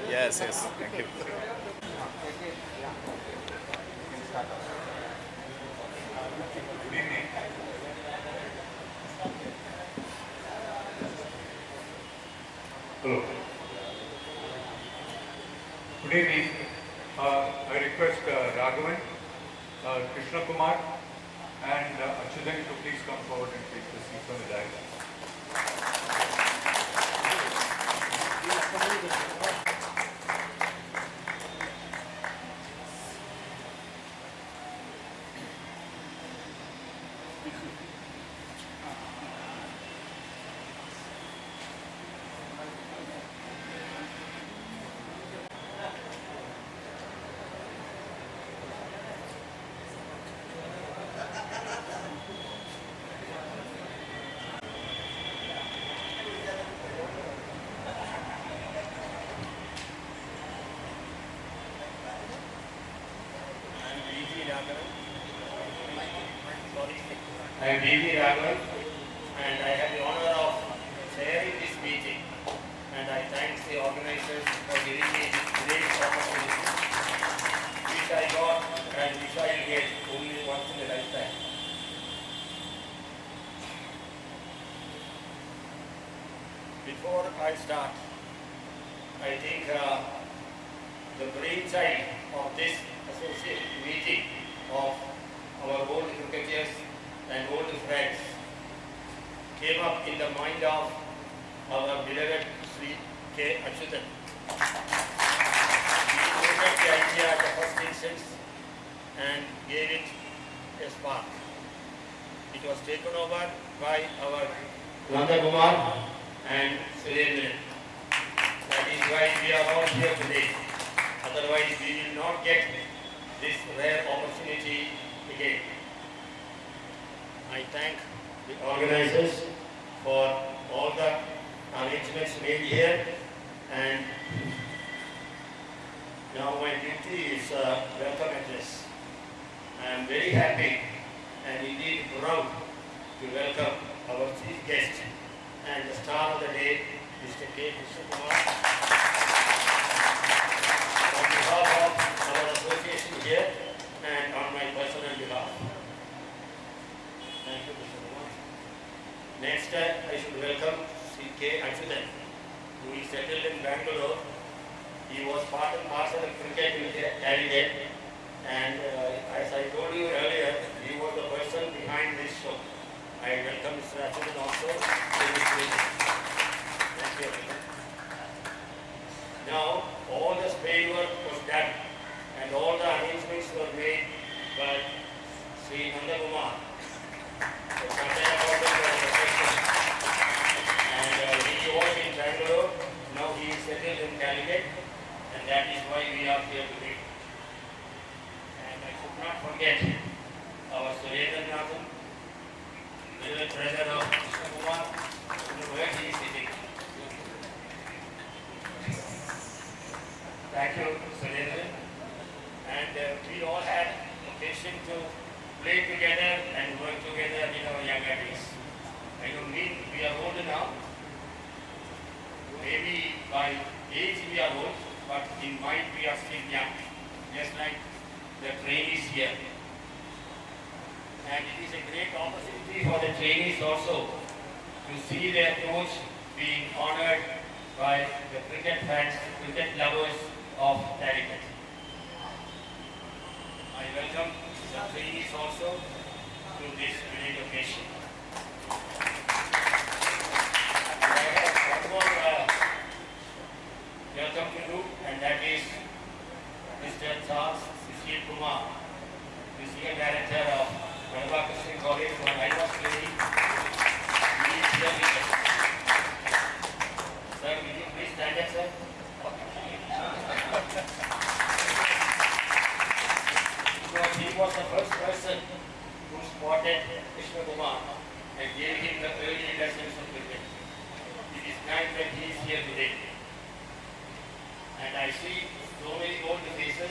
Yes, yes. Thank you. Good evening. Hello. Good evening. I request Raghavan, Krishnakumar, and Achyutan to please come forward and take the seats on the dais. I am D.V. Raghavan and I have the honor of chairing this meeting, and I thank the organizers for giving me this great opportunity which I got and which I will get only once in a lifetime. Before I start, I think the brainchild of this associate meeting of our old cricketers and old friends came up in the mind of our beloved Sri K. Achyutan. He noted the idea at the first instance and gave it a spark. It was taken over by our Nanda Kumar and Surendran. That is why we are all here today. Otherwise, we will not get this rare opportunity again. I thank the organizers for all the arrangements made here, and now my duty is welcome address. I am very happy and indeed proud to welcome our chief guest and the star of the day, Mr. K. Krishnakumar. On behalf of our association here and on my personal behalf. Thank you, Mr. Kumar. Next, I should welcome Sri K. Achyutan, who is settled in Bangalore. He was part and parcel of cricket candidate, and as I told you earlier, he was the person behind this show. I welcome Mr. Achyutan also to this meeting. Thank you. Now, all the spade work was done and all the arrangements were made by Sri Nanda Kumar. So, something about it was affected. And he was in Bangalore, now he is settled in Calicut, and that is why we are here today. And I should not forget our Surendran, the brother of Krishnakumar, where he is sitting. Thank you, Surendran. And we all had occasion to play together and work together in our younger days. I don't mean we are older now. Maybe by age we are old, but in mind we are still young, just like the trainees here. And it is a great opportunity for the trainees also to see their coach being honored by the cricket fans, cricket lovers of Calicut. I welcome the trainees also to this great occasion. I have one more welcome to do, and that is Mr. Charles Sishir Kumar, the Senior Director of Falcons College for IWAS training. He is here with us. Sir, will you please stand up, sir? Because he was the first person who spotted Krishnakumar and gave him the early lessons of cricket. It is nice that he is here today. And I see so many old faces.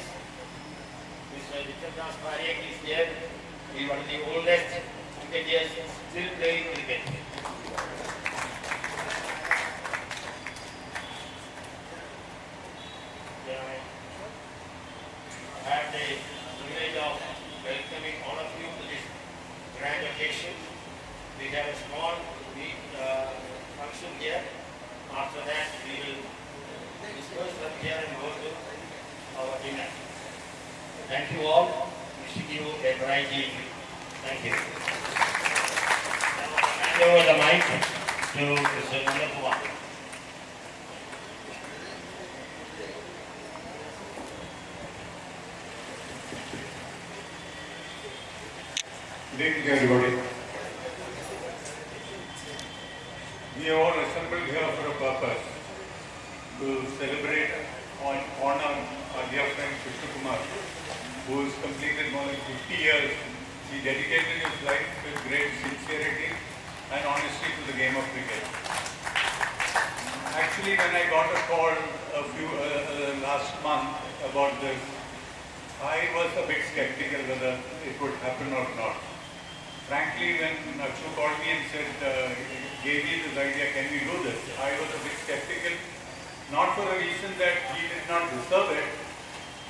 Mr. Vikramas Parekh is here. He was the oldest cricketers still playing cricket. Yeah, I have the privilege of welcoming all of you to this grand occasion. We have a small function here. After that, we will disperse from here and go to our dinner. Thank you all. Wishing you a bright evening. Thank you. Hand over the mic to Mr. Krishnakumar. Good evening, everybody. We are all assembled here for a purpose, to celebrate and honor our dear friend Krishnakumar, who has completed more than 50 years. He dedicated his life with great sincerity and honesty to the game of cricket. Actually, when I got a call last month about this, I was a bit skeptical whether it would happen or not. Frankly, when Achu called me and said, gave me this idea, can we do this? I was a bit skeptical, not for a reason that he did not deserve it,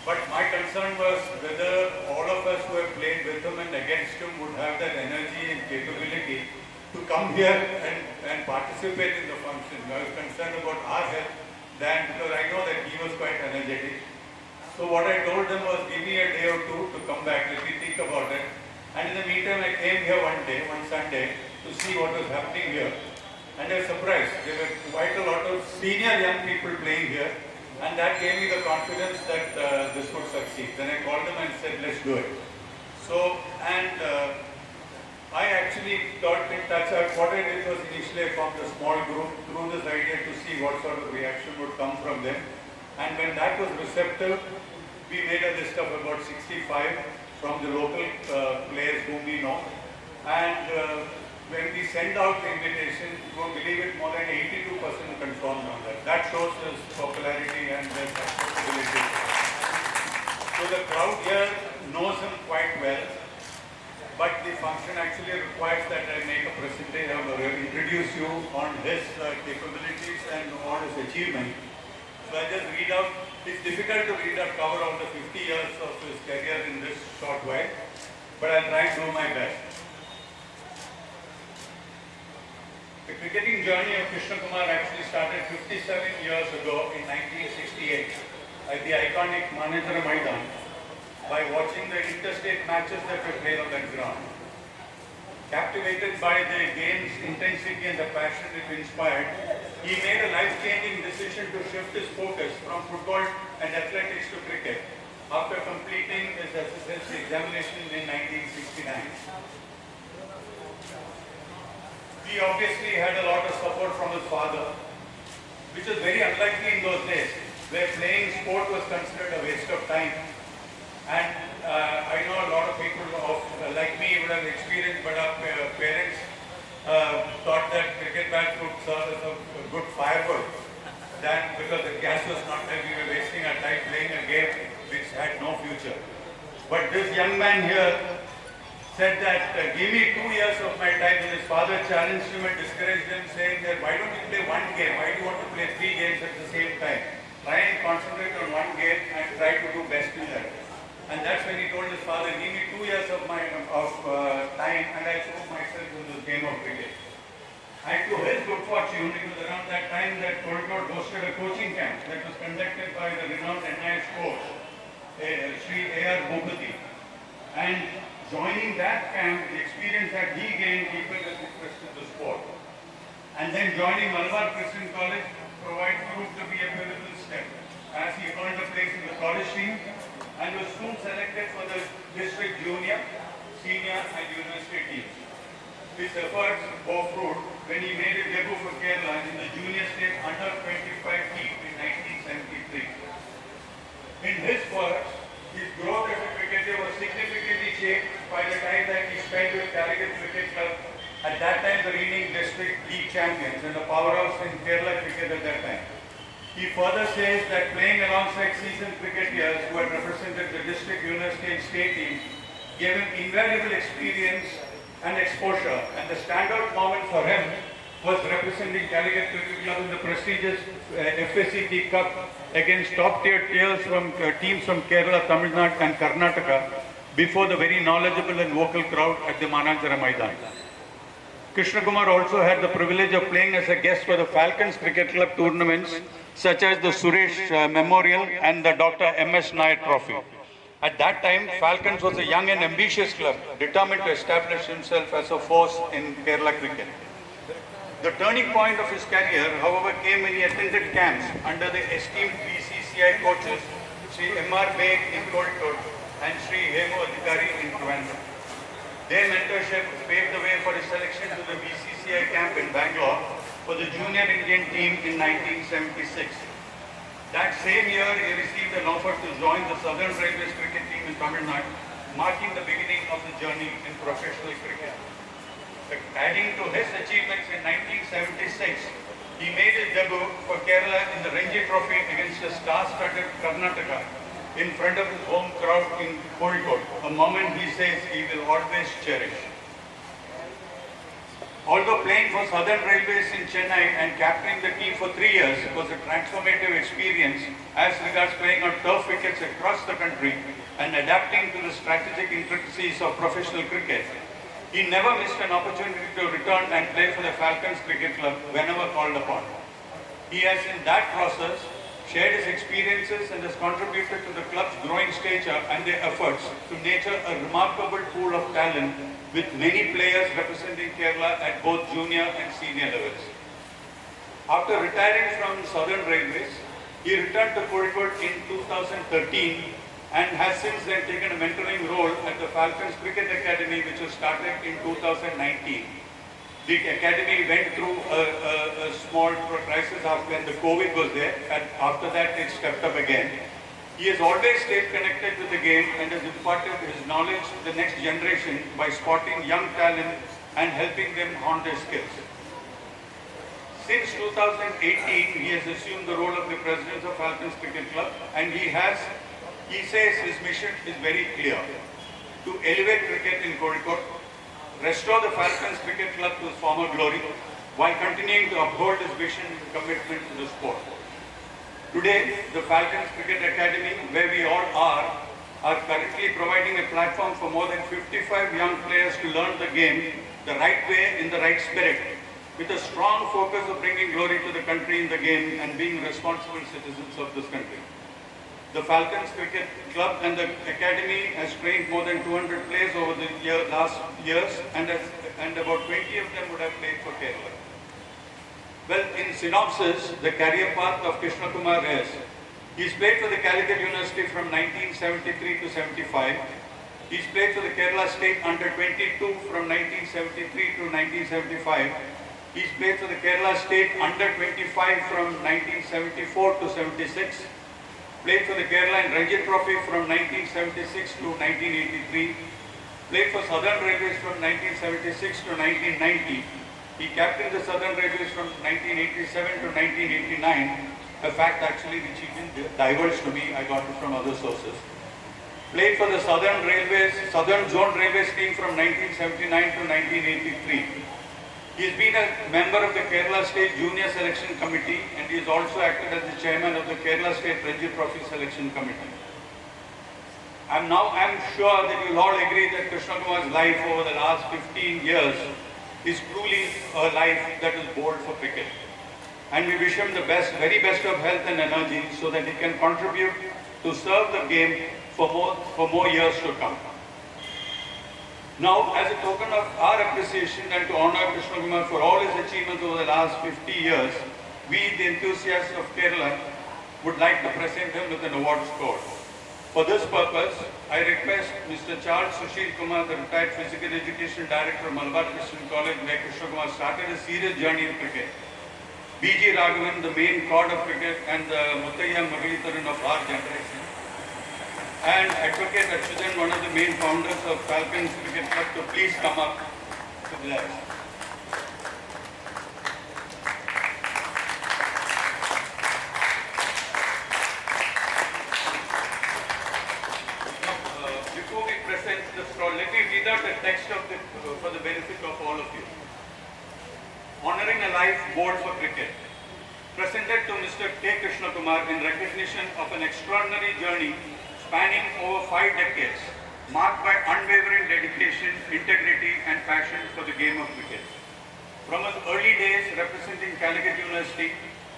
but my concern was whether all of us who have played with him and against him would have that energy and capability to come here and participate in the function. I was concerned about our health because I know that he was quite energetic. So what I told them was, give me a day or two to come back, let me think about it. And in the meantime, I came here one Sunday, to see what was happening here. And I was surprised. There were quite a lot of senior young people playing here. And that gave me the confidence that this would succeed. Then I called them and said, let's do it. So, I actually got in touch. What I did was initially I formed a small group through this idea to see what sort of reaction would come from them. And when that was receptive, we made a list of about 65 from the local players whom we know. And when we send out the invitation, you won't believe it, more than 82% confirmed on that. That shows his popularity and his acceptability. So the crowd here knows him quite well, but the function actually requires that I make a presentation or introduce you on his capabilities and on his achievement. So I just read out. It's difficult to read out, cover all the 50 years of his career in this short while, but I'll try and do my best. The cricketing journey of Krishnakumar actually started 57 years ago in 1968 at the iconic Manejara Maidan by watching the interstate matches that were played on that ground. Captivated by the game's intensity and the passion it inspired, he made a life-changing decision to shift his focus from football and athletics to cricket after completing his SSLC examination in 1969. He obviously had a lot of support from his father, which was very unlikely in those days, where playing sport was considered a waste of time. And I know a lot of people like me would have experienced, but our parents thought that cricket bats would serve as a good firewood. That because the gas was not there, we were wasting our time playing a game which had no future. But this young man here said that give me 2 years of my time, and his father challenged him and discouraged him, saying that why don't you play one game? Why do you want to play 3 games at the same time? Try and concentrate on one game and try to do best in that. And that's when he told his father, give me 2 years of my time and I'll prove myself in this game of cricket. And to his good fortune, it was around that time that Kozhikode hosted a coaching camp that was conducted by the renowned NIS coach, Sri A.R. Bhupati. And joining that camp, the experience that he gained deepened his interest in the sport. And then joining Malabar Christian College proved to be a pivotal step, as he earned a place in the college team and was soon selected for the district junior, senior and university teams. His efforts bore fruit when he made his debut for Kerala in the junior state under 25 team in 1973. In his work, his growth as a cricketer was significantly shaped by the time that he spent with Calicut Cricket Club, at that time the reigning district league champions and the powerhouse in Kerala cricket at that time. He further says that playing alongside seasoned cricketers who had represented the district, university and state teams gave him invaluable experience and exposure. And the standout moment for him was representing Calicut Cricket Club in the prestigious FACT Cup against top-tier teams from Kerala, Tamil Nadu and Karnataka before the very knowledgeable and vocal crowd at the Mananjara Maidan. Krishnakumar also had the privilege of playing as a guest for the Falcons Cricket Club tournaments such as the Suresh Memorial and the Dr. M.S. Nair Trophy. At that time, Falcons was a young and ambitious club determined to establish himself as a force in Kerala cricket. The turning point of his career, however, came when he attended camps under the esteemed BCCI coaches Sri M.R. Beg in Kozhikode and Sri Hemu Adhikari in Trivandrum. Their mentorship paved the way for his selection to the BCCI camp in Bangalore for the junior Indian team in 1976. That same year, he received an offer to join the Southern Railways cricket team in Tamil Nadu, marking the beginning of the journey in professional cricket. Adding to his achievements in 1976, he made his debut for Kerala in the Ranji Trophy against a star-studded Karnataka in front of his home crowd in Kozhikode, a moment he says he will always cherish. Although playing for Southern Railways in Chennai and captaining the team for 3 years was a transformative experience as regards playing on turf wickets across the country and adapting to the strategic intricacies of professional cricket, he never missed an opportunity to return and play for the Falcons Cricket Club whenever called upon. He has in that process shared his experiences and has contributed to the club's growing stature and their efforts to nurture a remarkable pool of talent with many players representing Kerala at both junior and senior levels. After retiring from Southern Railways, he returned to Kozhikode in 2013 and has since then taken a mentoring role at the Falcons Cricket Academy, which was started in 2019. The academy went through a small crisis when the COVID was there, and after that it stepped up again. He has always stayed connected with the game and has imparted his knowledge to the next generation by spotting young talent and helping them hone their skills. Since 2018, he has assumed the role of the president of Falcons Cricket Club, and he says his mission is very clear: to elevate cricket in Kozhikode, restore the Falcons Cricket Club to its former glory, while continuing to uphold his vision and commitment to the sport. Today, the Falcons Cricket Academy, where we all are currently providing a platform for more than 55 young players to learn the game the right way in the right spirit, with a strong focus of bringing glory to the country in the game and being responsible citizens of this country. The Falcons Cricket Club and the Academy has trained more than 200 players over the last years, and about 20 of them would have played for Kerala. Well, in synopsis, the career path of Krishnakumar is: he's played for the Calicut University from 1973 to 75. He's played for the Kerala State Under-22 from 1973 to 1975. He's played for the Kerala State Under-25 from 1974 to 76. Played for the Kerala and Ranji Trophy from 1976 to 1983. Played for Southern Railways from 1976 to 1990. He captained the Southern Railways from 1987 to 1989, a fact actually which he didn't divulge to me, I got it from other sources. Played for the Southern Zone Railways team from 1979 to 1983. He has been a member of the Kerala State Junior Selection Committee, and he has also acted as the chairman of the Kerala State Ranji Trophy Selection Committee. I'm sure that you'll all agree that Krishnakumar's life over the last 15 years is truly a life that is bold for cricket. And we wish him the very best of health and energy so that he can contribute to serve the game for more years to come. Now, as a token of our appreciation and to honor Krishnakumar for all his achievements over the last 50 years, we, the enthusiasts of Kerala, would like to present him with an award score. For this purpose, I request Mr. Charles Sushil Kumar, the retired Physical Education Director of Malabar Christian College, where Krishnakumar started a serious journey in cricket. B.G. Raghavan, the main god of cricket and the Muttaya Magalitaran of our generation. And Advocate Achyutan, one of the main founders of Falcons Cricket Club, to please come up to the dais. Before we present the scroll, let me read out the text of for the benefit Life Board for Cricket, presented to Mr. K. Krishnakumar in recognition of an extraordinary journey spanning over 5 decades, marked by unwavering dedication, integrity and passion for the game of cricket. From his early days representing Calicut University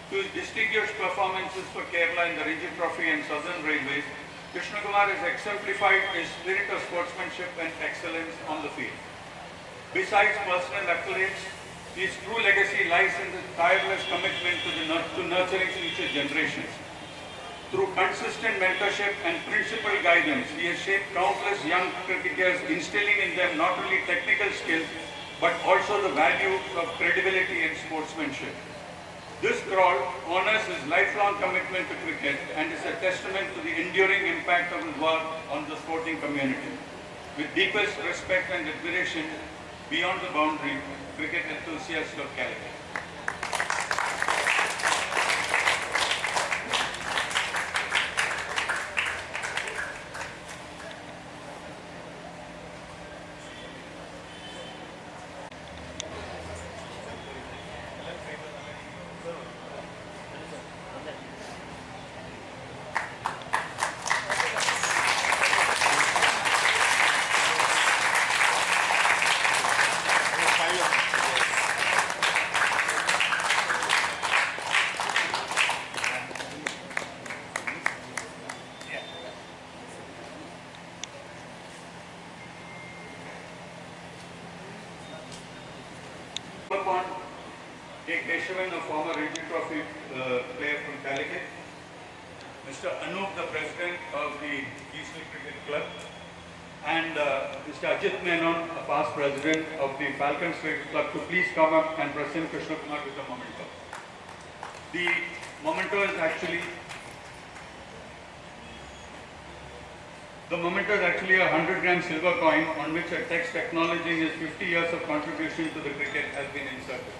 to his distinguished performances for Kerala in the Ranji Trophy and Southern Railways, Krishnakumar has exemplified his spirit of sportsmanship and excellence on the field. Besides personal accolades, his true legacy lies in his tireless commitment to nurturing future generations. Through consistent mentorship and principled guidance, he has shaped countless young cricketers, instilling in them not only technical skills, but also the values of credibility and sportsmanship. This crawl honors his lifelong commitment to cricket and is a testament to the enduring impact of his work on the sporting community. With deepest respect and admiration, beyond the boundary, cricket enthusiasts of Calicut. Upon K. Keshavan, a former Ranji Trophy player from Calicut, Mr. Anup, the president of the Eastern Cricket Club, and Mr. Ajit Menon, a past president of the Falcons Cricket Club, to please come up and present Krishnakumar with the memento. The memento is actually a 100-gram silver coin on which a text acknowledging his 50 years of contribution to the cricket has been inserted.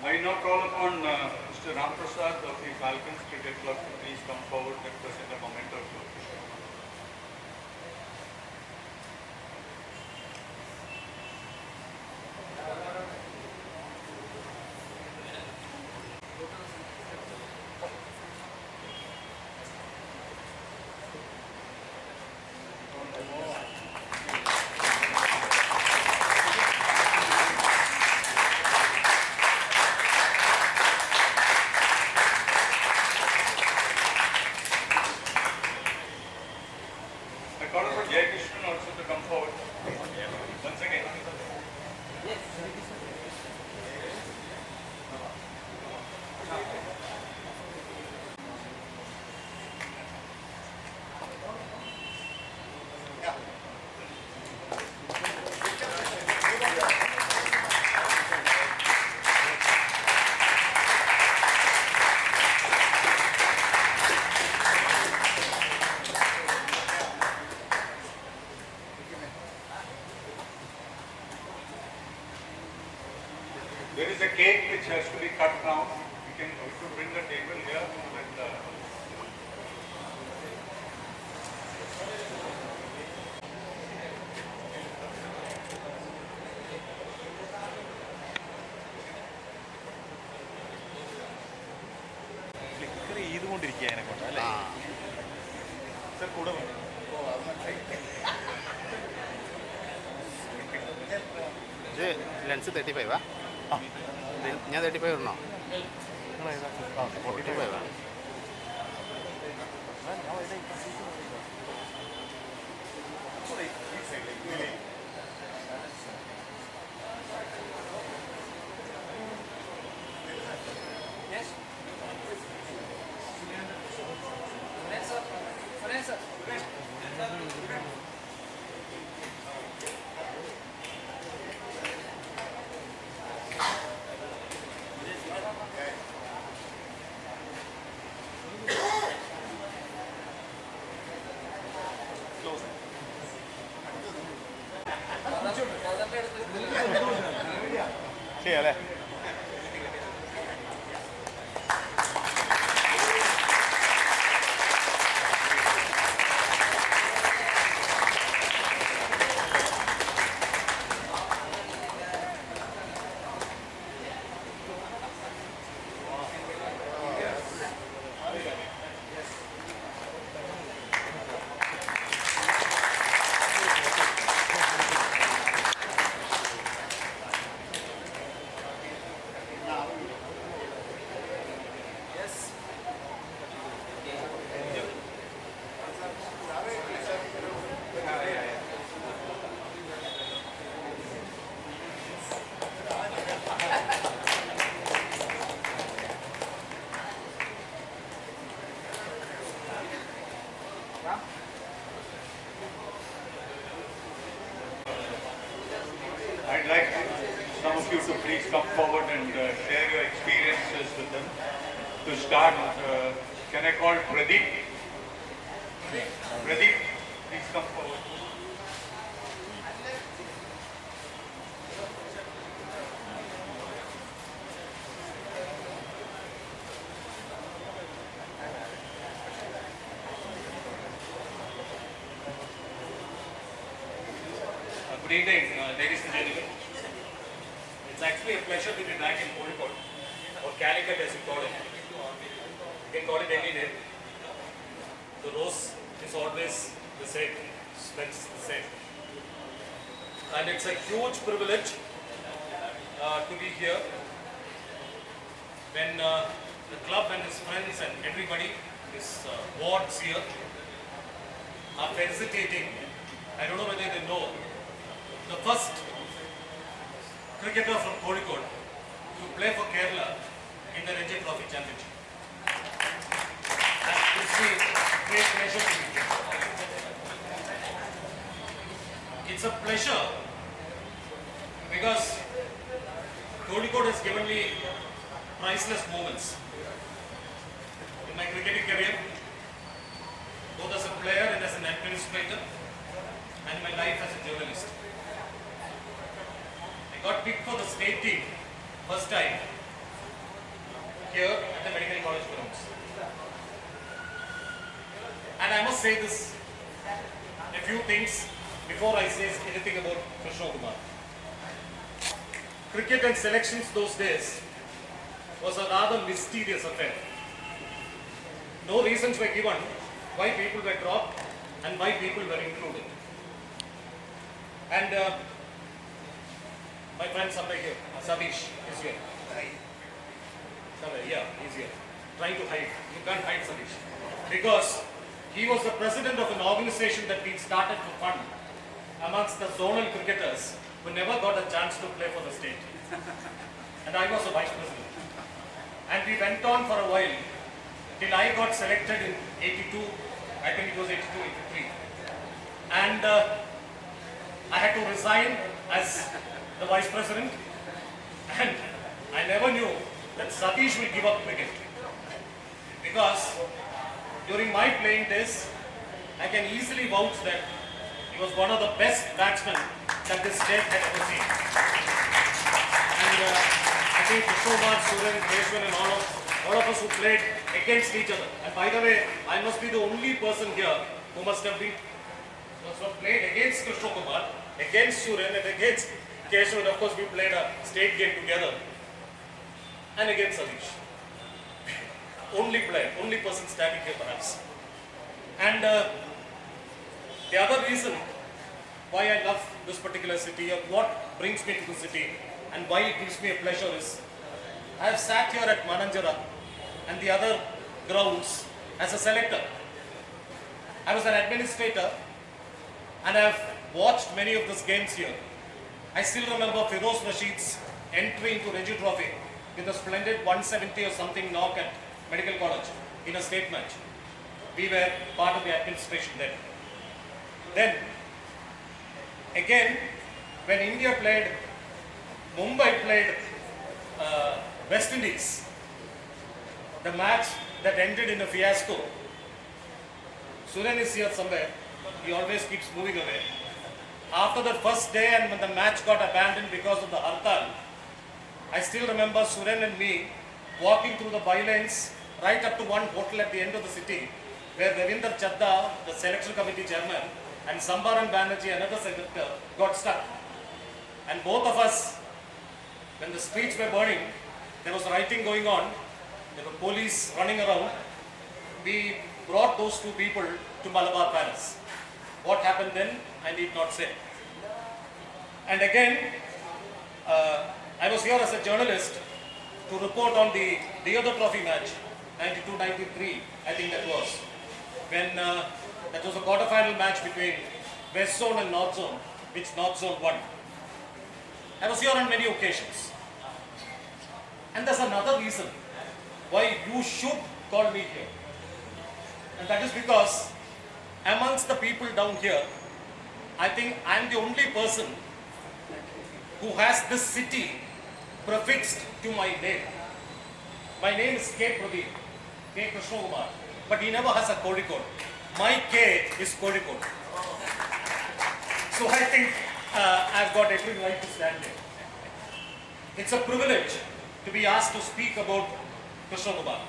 I now call upon Mr. Ram Prasad of the Falcons Cricket Club to please come forward and present a memento to Krishnakumar. I call upon Jai Krishnan also to come forward. Once again. There is a cake which has to be cut now. We could bring the table here and flicker ചെയ്തുകൊണ്ടിരിക്കുക അതിനെ കൊണ്ട് അല്ലേ sir കൂടെ വന്നു. ഇത് lens 35 ഞാൻ 35 ഇടണോ? 45 Yes. ചെയ്യാല്ലേ? I'd like some of you to please come forward and share your experiences with them. To start, can I call Pradeep? Pradeep, please come forward. Good evening, ladies and gentlemen. It's actually a pleasure to be back in Kozhikode, or Calicut as you call it. You can call it any name. The rose is always the same, smells the same. And it's a huge privilege to be here when the club and his friends and everybody, his wards here, are felicitating. I don't know whether they know, the first cricketer from Kozhikode to play for Kerala in the Ranji Trophy Championship. That gives me great pleasure to be here. It's a pleasure because Kozhikode has given me priceless moments in my cricketing career, both as a player and as an administrator, and my life as a journalist. I got picked for the state team first time here at the Medical College grounds. And I must say this, a few things before I say anything about Krishnakumar. Cricket and selections those days was a rather mysterious affair. No reasons were given why people were dropped and why people were included. And my friend somewhere here, Satish is here. Somewhere, yeah, he's here. Trying to hide. You can't hide Satish. Because he was the president of an organization that we started to fund amongst the zonal cricketers who never got a chance to play for the state. And I was the vice president. And we went on for a while till I got selected in 82, I think it was 82, 83. And I had to resign as the vice president, and I never knew that Satish will give up cricket. Because during my playing days, I can easily vouch that he was one of the best batsmen that this state had ever seen. And I think Krishnakumar, Suren, Keshwan and all of us who played against each other. And by the way, I must be the only person here who must have played against Krishnakumar, against Suren and against Keshwan. Of course, we played a state game together. And against Satish. Only player, only person standing here perhaps. And the other reason why I love this particular city, or what brings me to the city, and why it gives me a pleasure is, I have sat here at Mananjara and the other grounds as a selector. I was an administrator and I have watched many of these games here. I still remember Firoz Rashid's entry into Ranji Trophy with a splendid 170 or something knock at Medical College in a state match. We were part of the administration then. Then, again, when India played, Mumbai played West Indies, the match that ended in a fiasco. Suren is here somewhere. He always keeps moving away. After the first day and when the match got abandoned because of the hartal, I still remember Suren and me walking through the bylanes right up to one hotel at the end of the city where Ravinder Chadda, the selection committee chairman, and Sambaran Banerjee, another senator, got stuck. And both of us, when the streets were burning, there was rioting going on, there were police running around, we brought those two people to Malabar Palace. What happened then, I need not say. And again, I was here as a journalist to report on the other trophy match, 92-93, I think that was, when that was a quarter-final match between West Zone and North Zone, which North Zone won. I was here on many occasions. And there's another reason why you should call me here. And that is because amongst the people down here, I think I'm the only person who has this city prefixed to my name. My name is K. Pradeep, K. Krishnakumar, but he never has a Kozhikode. My K is Kozhikode. So I think I've got every right to stand here. It's a privilege to be asked to speak about Krishnakumar.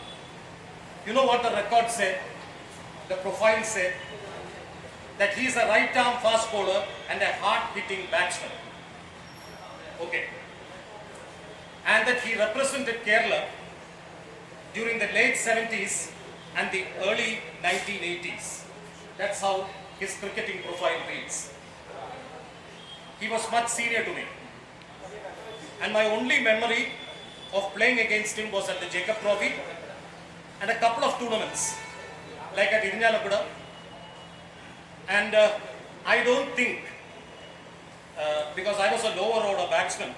You know what the record said? The profile said that he is a right-arm fast bowler and a hard-hitting batsman. Okay. And that he represented Kerala during the late 70s and the early 1980s. That's how his cricketing profile reads. He was much senior to me. And my only memory of playing against him was at the Jacob Trophy and a couple of tournaments, like at Irinjalakuda. And I don't think, because I was a lower order batsman,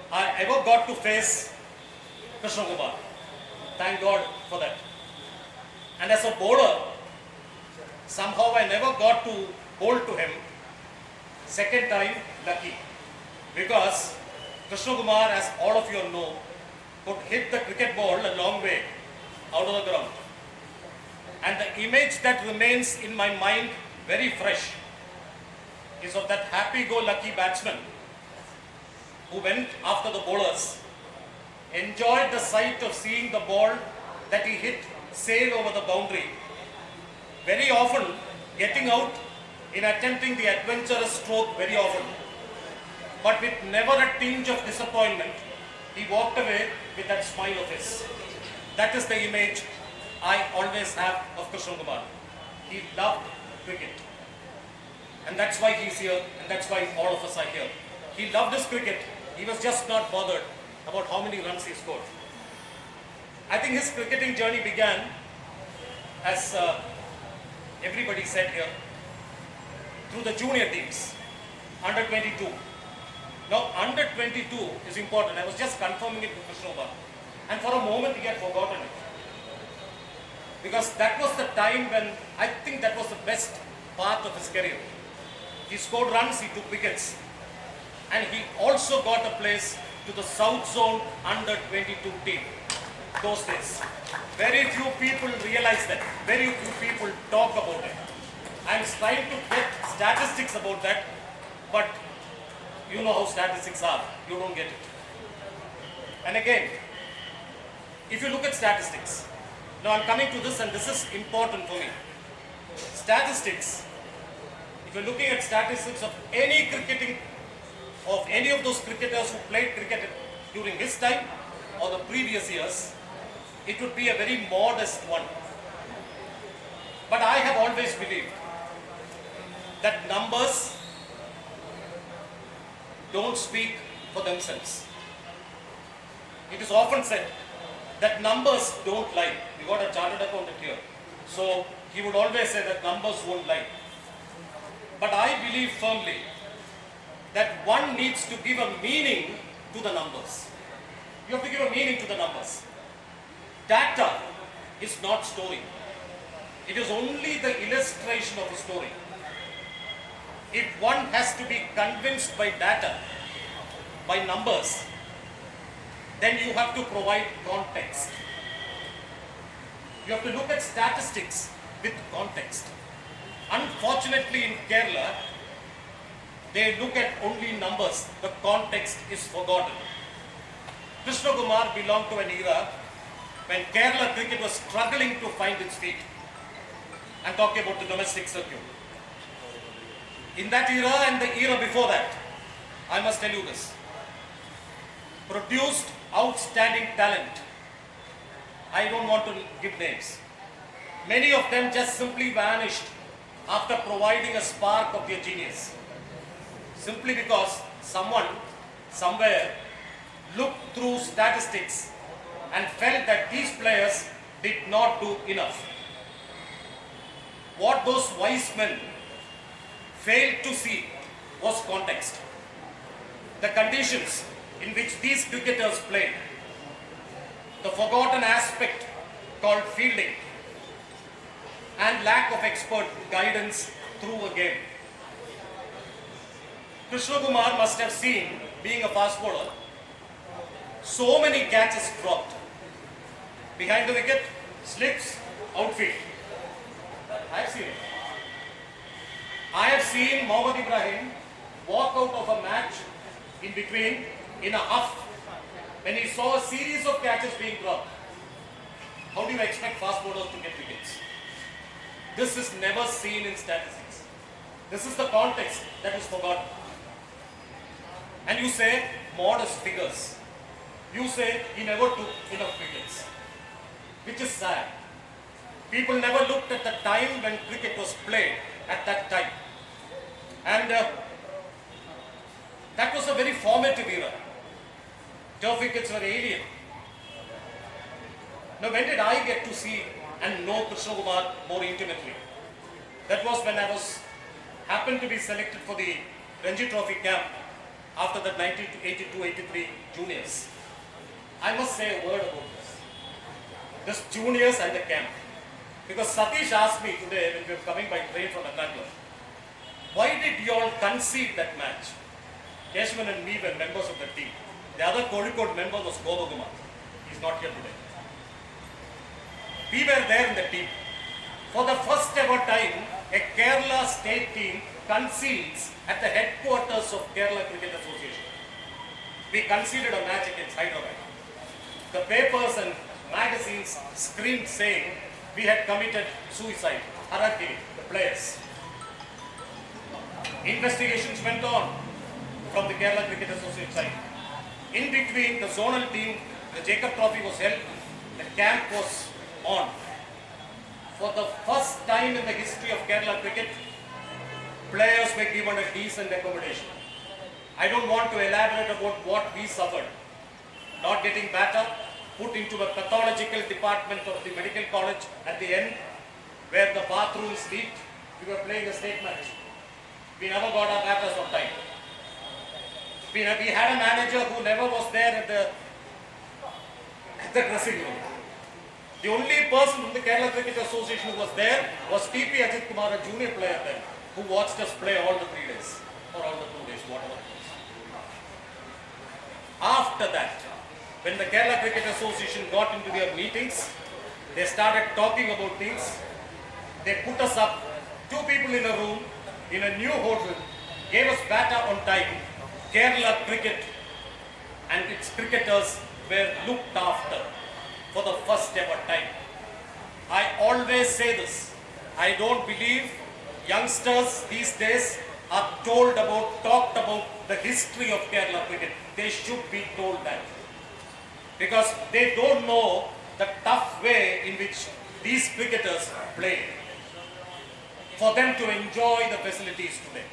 I ever got to face Krishnakumar. Thank God for that. And as a bowler, somehow I never got to bowl to him. Second time, lucky. Because Krishnakumar, as all of you know, could hit the cricket ball a long way out of the ground. And the image that remains in my mind very fresh is of that happy-go-lucky batsman who went after the bowlers, enjoyed the sight of seeing the ball that he hit sail over the boundary, very often getting out in attempting the adventurous stroke very often, but with never a tinge of disappointment. He walked away with that smile of his. That is the image I always have of Krishnakumar. He loved cricket. And that's why he's here, and that's why all of us are here. He loved his cricket. He was just not bothered about how many runs he scored. I think his cricketing journey began, as everybody said here, through the junior teams, under 22. Now, under 22 is important. I was just confirming it to Krishnakumar. And for a moment, he had forgotten it. Because that was the time when I think that was the best part of his career. He scored runs, he took wickets. And he also got a place to the South Zone under 22 team those days. Very few people realize that. Very few people talk about it. I'm trying to get statistics about that, but you know how statistics are. You don't get it. And again, if you look at statistics, now I'm coming to this and this is important for me. Statistics, if you're looking at statistics of any cricketing, of any of those cricketers who played cricket during his time or the previous years, it would be a very modest one. But I have always believed that numbers don't speak for themselves. It is often said that numbers don't lie. We got a chartered accountant here. So he would always say that numbers won't lie. But I believe firmly that one needs to give a meaning to the numbers. You have to give a meaning to the numbers. Data is not story. It is only the illustration of a story. If one has to be convinced by data, by numbers, then you have to provide context. You have to look at statistics with context. Unfortunately, in Kerala, they look at only numbers. The context is forgotten. Krishnakumar belonged to an era when Kerala cricket was struggling to find its feet. I'm talking about the domestic circuit. In that era and the era before that, I must tell you this, produced outstanding talent. I don't want to give names. Many of them just simply vanished after providing a spark of their genius. Simply because someone, somewhere, looked through statistics and felt that these players did not do enough. What those wise men failed to see was context. The conditions in which these cricketers played, the forgotten aspect called fielding, and lack of expert guidance through a game. Krishnakumar must have seen, being a fast bowler, so many catches dropped. Behind the wicket, slips, outfield. I have seen it. I have seen Mohammad Ibrahim walk out of a match in between in a huff when he saw a series of catches being dropped. How do you expect fast bowlers to get wickets? This is never seen in statistics. This is the context that is forgotten. And you say modest figures. You say he never took enough wickets, which is sad. People never looked at the time when cricket was played at that time. And that was a very formative era. Turf wickets were alien. Now, when did I get to see and know Krishnakumar more intimately? That was when I happened to be selected for the Ranji Trophy camp after the 1982-83 juniors. I must say a word about this juniors and the camp. Because Satish asked me today when we were coming by train from Atlanta, why did you all concede that match? Keshman and me were members of the team. The other Kozhikode member was Kozhikode. He's not here today. We were there in the team. For the first ever time, a Kerala state team concedes at the headquarters of Kerala Cricket Association. We conceded a match against Hyderabad. The papers and magazines screamed saying we had committed suicide. Harakiri, the players. Investigations went on from the Kerala Cricket Association side. In between, the zonal team, the Jacob Trophy was held, the camp was on. For the first time in the history of Kerala cricket, players were given a decent accommodation. I don't want to elaborate about what we suffered. Not getting better, put into a pathological department of the medical college at the end, where the bathrooms leaked. We were playing a state match. We never got our batters on time. We had a manager who never was there at the dressing room. The only person from the Kerala Cricket Association who was there was TP Ajit Kumar, a junior player then, who watched us play all the 3 days, or all the 2 days, whatever it was. After that, when the Kerala Cricket Association got into their meetings, they started talking about things. They put us up, 2 people in a room, in a new hotel, gave us batter on time. Kerala cricket and its cricketers were looked after for the first ever time. I always say this. I don't believe youngsters these days are talked about the history of Kerala cricket. They should be told that. Because they don't know the tough way in which these cricketers play. For them to enjoy the facilities today.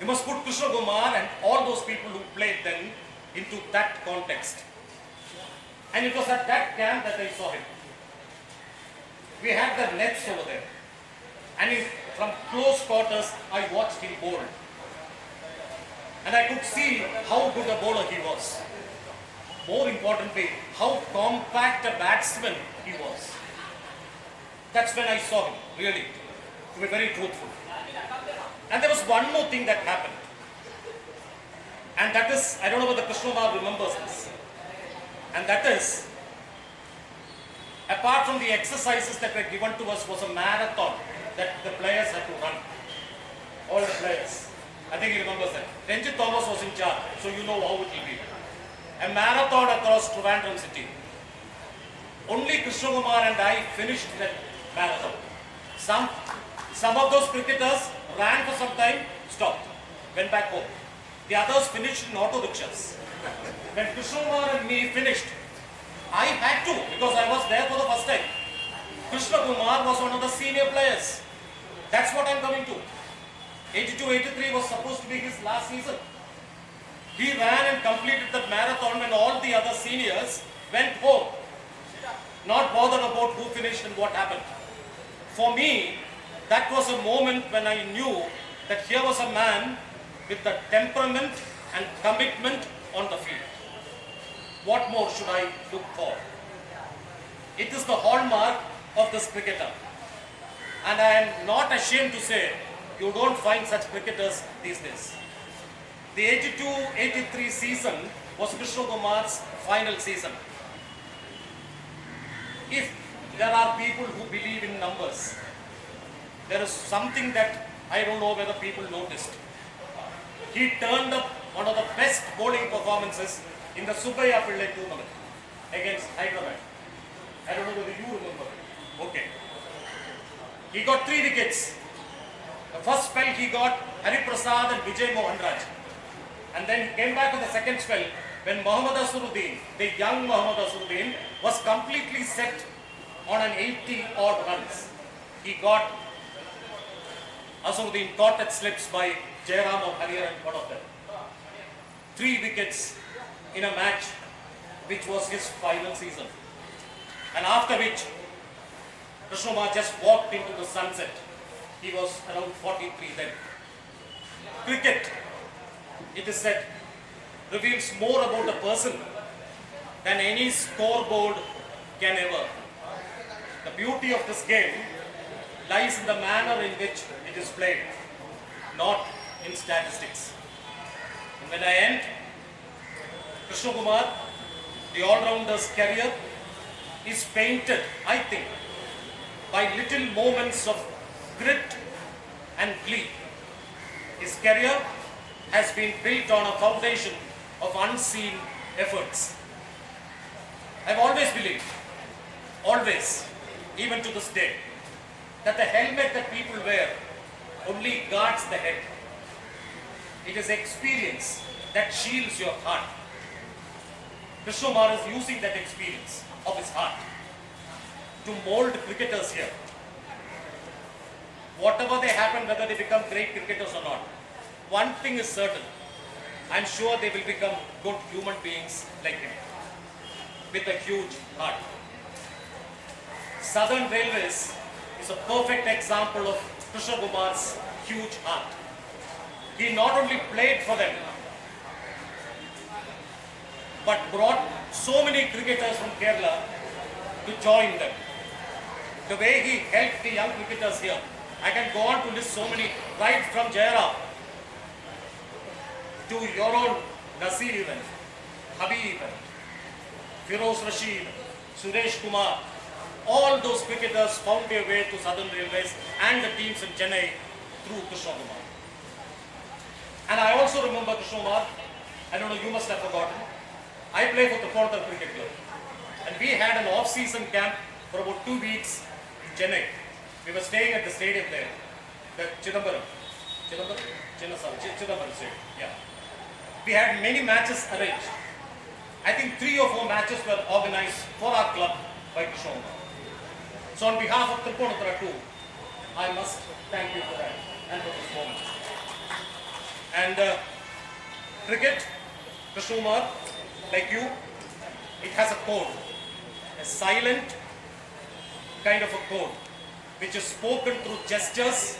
You must put Krishnakumar and all those people who played then into that context. And it was at that camp that I saw him. We had the nets over there. And from close quarters, I watched him bowl. And I could see how good a bowler he was. More importantly, how compact a batsman he was. That's when I saw him, really, to be very truthful. And there was one more thing that happened. And that is, I don't know whether Krishnakumar remembers this. And that is, apart from the exercises that were given to us, was a marathon that the players had to run. All the players. I think he remembers that. Ranji Thomas was in charge, so you know how it will be. a marathon across Trivandrum city. Only Krishnakumar and I finished that marathon. Some of those cricketers ran for some time, stopped, went back home. The others finished in auto rickshaws. When Krishnakumar and me finished, I had to, because I was there for the first time. Krishnakumar was one of the senior players. That's what I'm coming to. 82-83 was supposed to be his last season. He ran and completed the marathon when all the other seniors went home. Not bothered about who finished and what happened. For me, that was a moment when I knew that here was a man with the temperament and commitment on the field. What more should I look for? It is the hallmark of this cricketer. And I am not ashamed to say you don't find such cricketers these days. The 82-83 season was Krishnakumar's final season. If there are people who believe in numbers, there is something that I don't know whether people noticed. He turned up one of the best bowling performances in the Subbaiah Pillai tournament against Hyderabad. I don't know whether you remember. Okay. He got 3 wickets. The first spell he got Hari Prasad and Vijay Mohan Raj. And then he came back on the second spell when Mohammad Azharuddin, the young Mohammad Azharuddin, was completely set on an 80 odd runs. He got Azharuddin caught at slips by Jairam or Hariharan, one of them. 3 wickets in a match which was his final season. And after which Krishnakumar just walked into the sunset. He was around 43 then. Cricket, it is said, reveals more about a person than any scoreboard can ever. The beauty of this game lies in the manner in which it is played, not in statistics. And when I end, Krishnakumar, the all-rounder's career, is painted, I think, by little moments of grit and glee. His career has been built on a foundation of unseen efforts. I've always believed, always, even to this day, that the helmet that people wear only guards the head. It is experience that shields your heart. Krishnakumar is using that experience of his heart to mold cricketers here. Whatever they happen, whether they become great cricketers or not, one thing is certain. I'm sure they will become good human beings like him, with a huge heart. Southern Railways is a perfect example of Krishnakumar's huge heart. He not only played for them, but brought so many cricketers from Kerala to join them. The way he helped the young cricketers here, I can go on to list so many, right from Jairam to your own Nasir and Habib and Firoz Rashid, Suresh Kumar. All those cricketers found their way to Southern Railways and the teams in Chennai through Krishnakumar. And I also remember Krishnakumar, I don't know, you must have forgotten. I play for the Falcons Cricket Club. And we had an off-season camp for about 2 weeks in Chennai. We were staying at the stadium there, the Chidambaram Stadium. Yeah. We had many matches arranged. I think 3 or 4 matches were organized for our club by Krishnakumar. So on behalf of Tripunithura too, I must thank you for that and for this moment. And cricket, Krishnakumar, like you, it has a code, a silent kind of a code, which is spoken through gestures.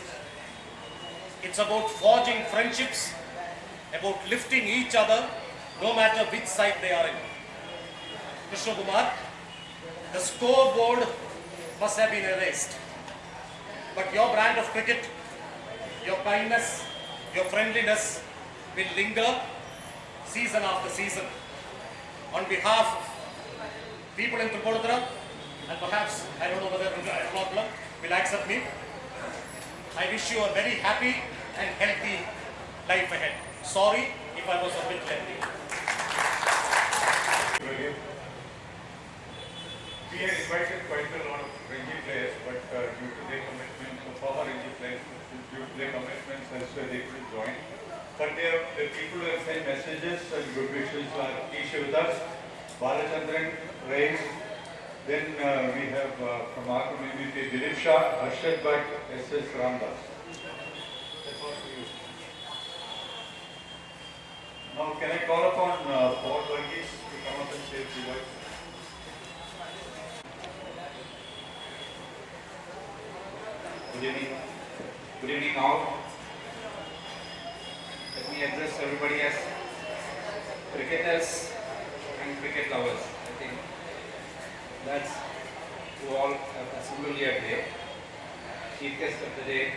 It's about forging friendships, about lifting each other, no matter which side they are in. Krishnakumar, the scoreboard must have been erased, but your brand of cricket, your kindness, your friendliness will linger season after season. On behalf of people in Tripunithura, and perhaps, I don't know whether Club will accept me, I wish you a very happy and healthy life ahead. Sorry if I was a bit lengthy. had invited quite a lot of Ranji players, but due to their commitments, the former Ranji players, due to their commitments, that's why they couldn't join. But the people who have sent messages and good wishes are Isha with us, Balachandran, Ray. Then we have from our community, Dilip Shah, Harshad Bhatt, S.S. Ramdas. That's all for you. Now can I call upon Paul Varghese to come up and say a few words? Good evening. Good evening all. Let me address everybody as cricketers and cricket lovers. I think that's who all have assembled here today. Chief guest of the day,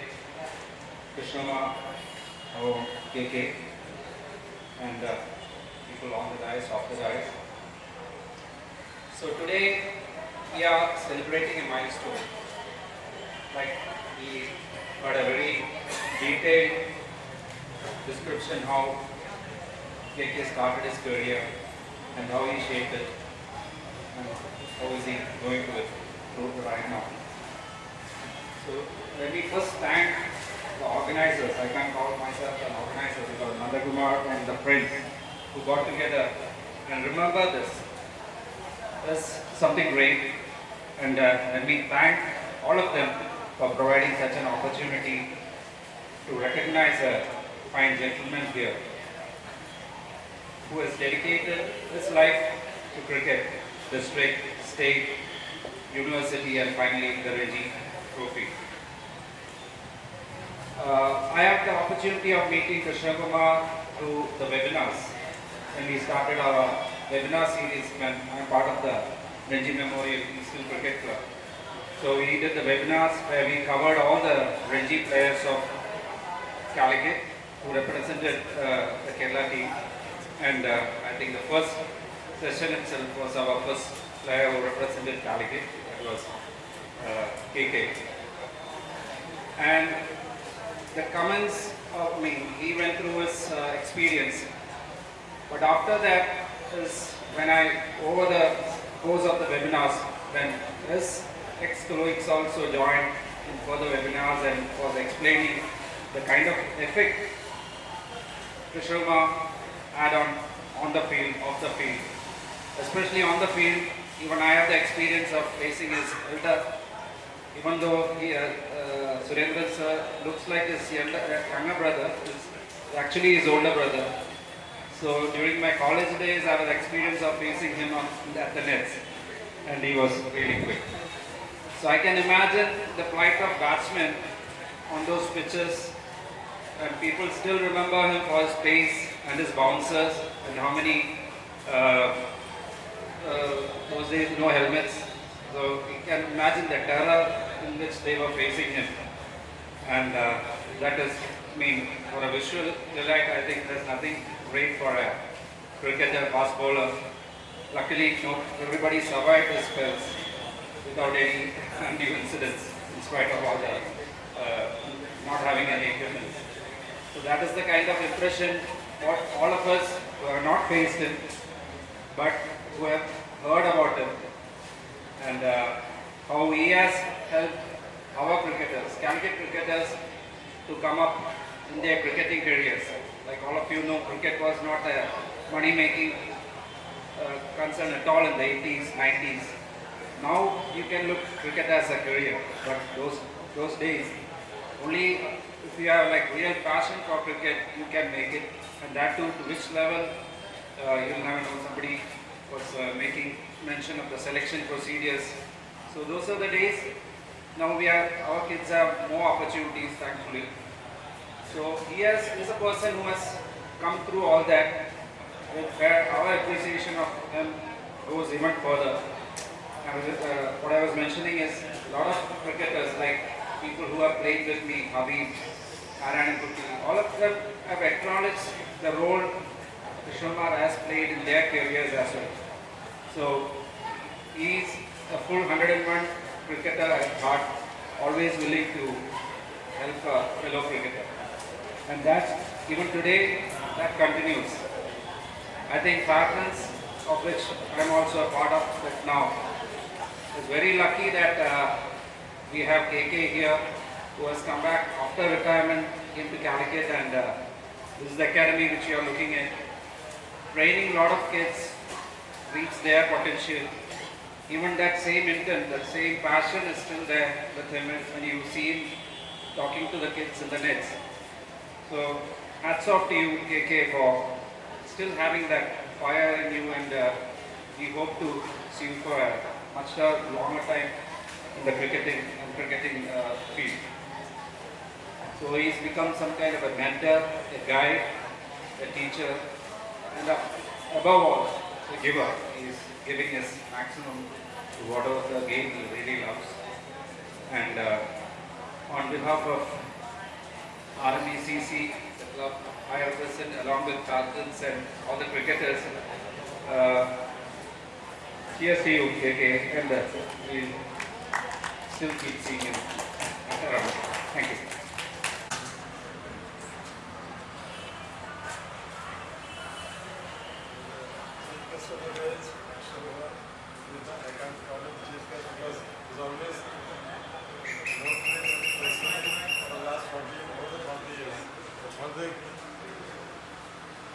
Krishnakumar, our KK, and people on the dais, off the dais. So today we are celebrating a milestone. Like we got a very detailed description how KK started his career and how he shaped it and how is he going to it right now. So let me first thank the organizers. I can't call myself an organizer because Nandakumar and the friends who got together and remember this. That's something great, and let me thank all of them for providing such an opportunity to recognize a fine gentleman here who has dedicated his life to cricket, district, state, university, and finally the Ranji Trophy. I had the opportunity of meeting Krishnakumar through the webinars when we started our webinar series when I am part of the Ranji Memorial Eastern Cricket Club. So we did the webinars where we covered all the Ranji players of Calicut who represented the Kerala team, and I think the first session itself was our first player who represented Calicut, that was KK. And the comments of me, he went through his experience, but after that is when I, over the course of the webinars, when his ex-colleagues also joined in further webinars and was explaining the kind of effect Krishnakumar had on the field, off the field. Especially on the field, even I have the experience of facing his elder, even though he, Surendra sir looks like his younger brother, is actually his older brother. So during my college days, I had the experience of facing him at the nets, and he was really quick. So I can imagine the plight of batsmen on those pitches, and people still remember him for his pace and his bouncers, and how many, those days no helmets. So you can imagine the terror in which they were facing him. And that is, I mean, for a visual delight, I think there's nothing great for a cricketer, fast bowler. Luckily, everybody survived the spells without any undue incidents, in spite of all the not having any equipment. So that is the kind of impression what all of us who have not faced him, but who have heard about him, and how he has helped our cricketers, Calicut cricketers, to come up in their cricketing careers. Like all of you know, cricket was not a money-making concern at all in the 80s, 90s. Now you can look cricket as a career, but those days, only if you have like real passion for cricket, you can make it, and that too to which level. You'll never know. Somebody was making mention of the selection procedures. So those are the days. Now our kids have more opportunities, thankfully. So he is a person who has come through all that, where our appreciation of him goes even further. What I was mentioning is a lot of cricketers, like people who have played with me, Habib, Aran and Kuti, all of them have acknowledged the role Krishnakumar has played in their careers as well. So he is a full 101 cricketer at heart, always willing to help a fellow cricketer. And that, even today, that continues. I think Falcons, of which I am also a part of it now, It's very lucky that we have KK here, who has come back after retirement, came to Calicut, and this is the academy which you are looking at. Training a lot of kids, reach their potential. Even that same intent, that same passion is still there with him when you see him talking to the kids in the nets. So hats off to you, KK, for still having that fire in you, and we hope to see you for a much longer time in the cricketing field. So he's become some kind of a mentor, a guide, a teacher, and above all, a giver. He's giving his maximum to whatever the game he really loves. And on behalf of RMECC, the club I represent, along with Falcons and all the cricketers, cheers to you, KK, and we'll still keep seeing him around. Thank you.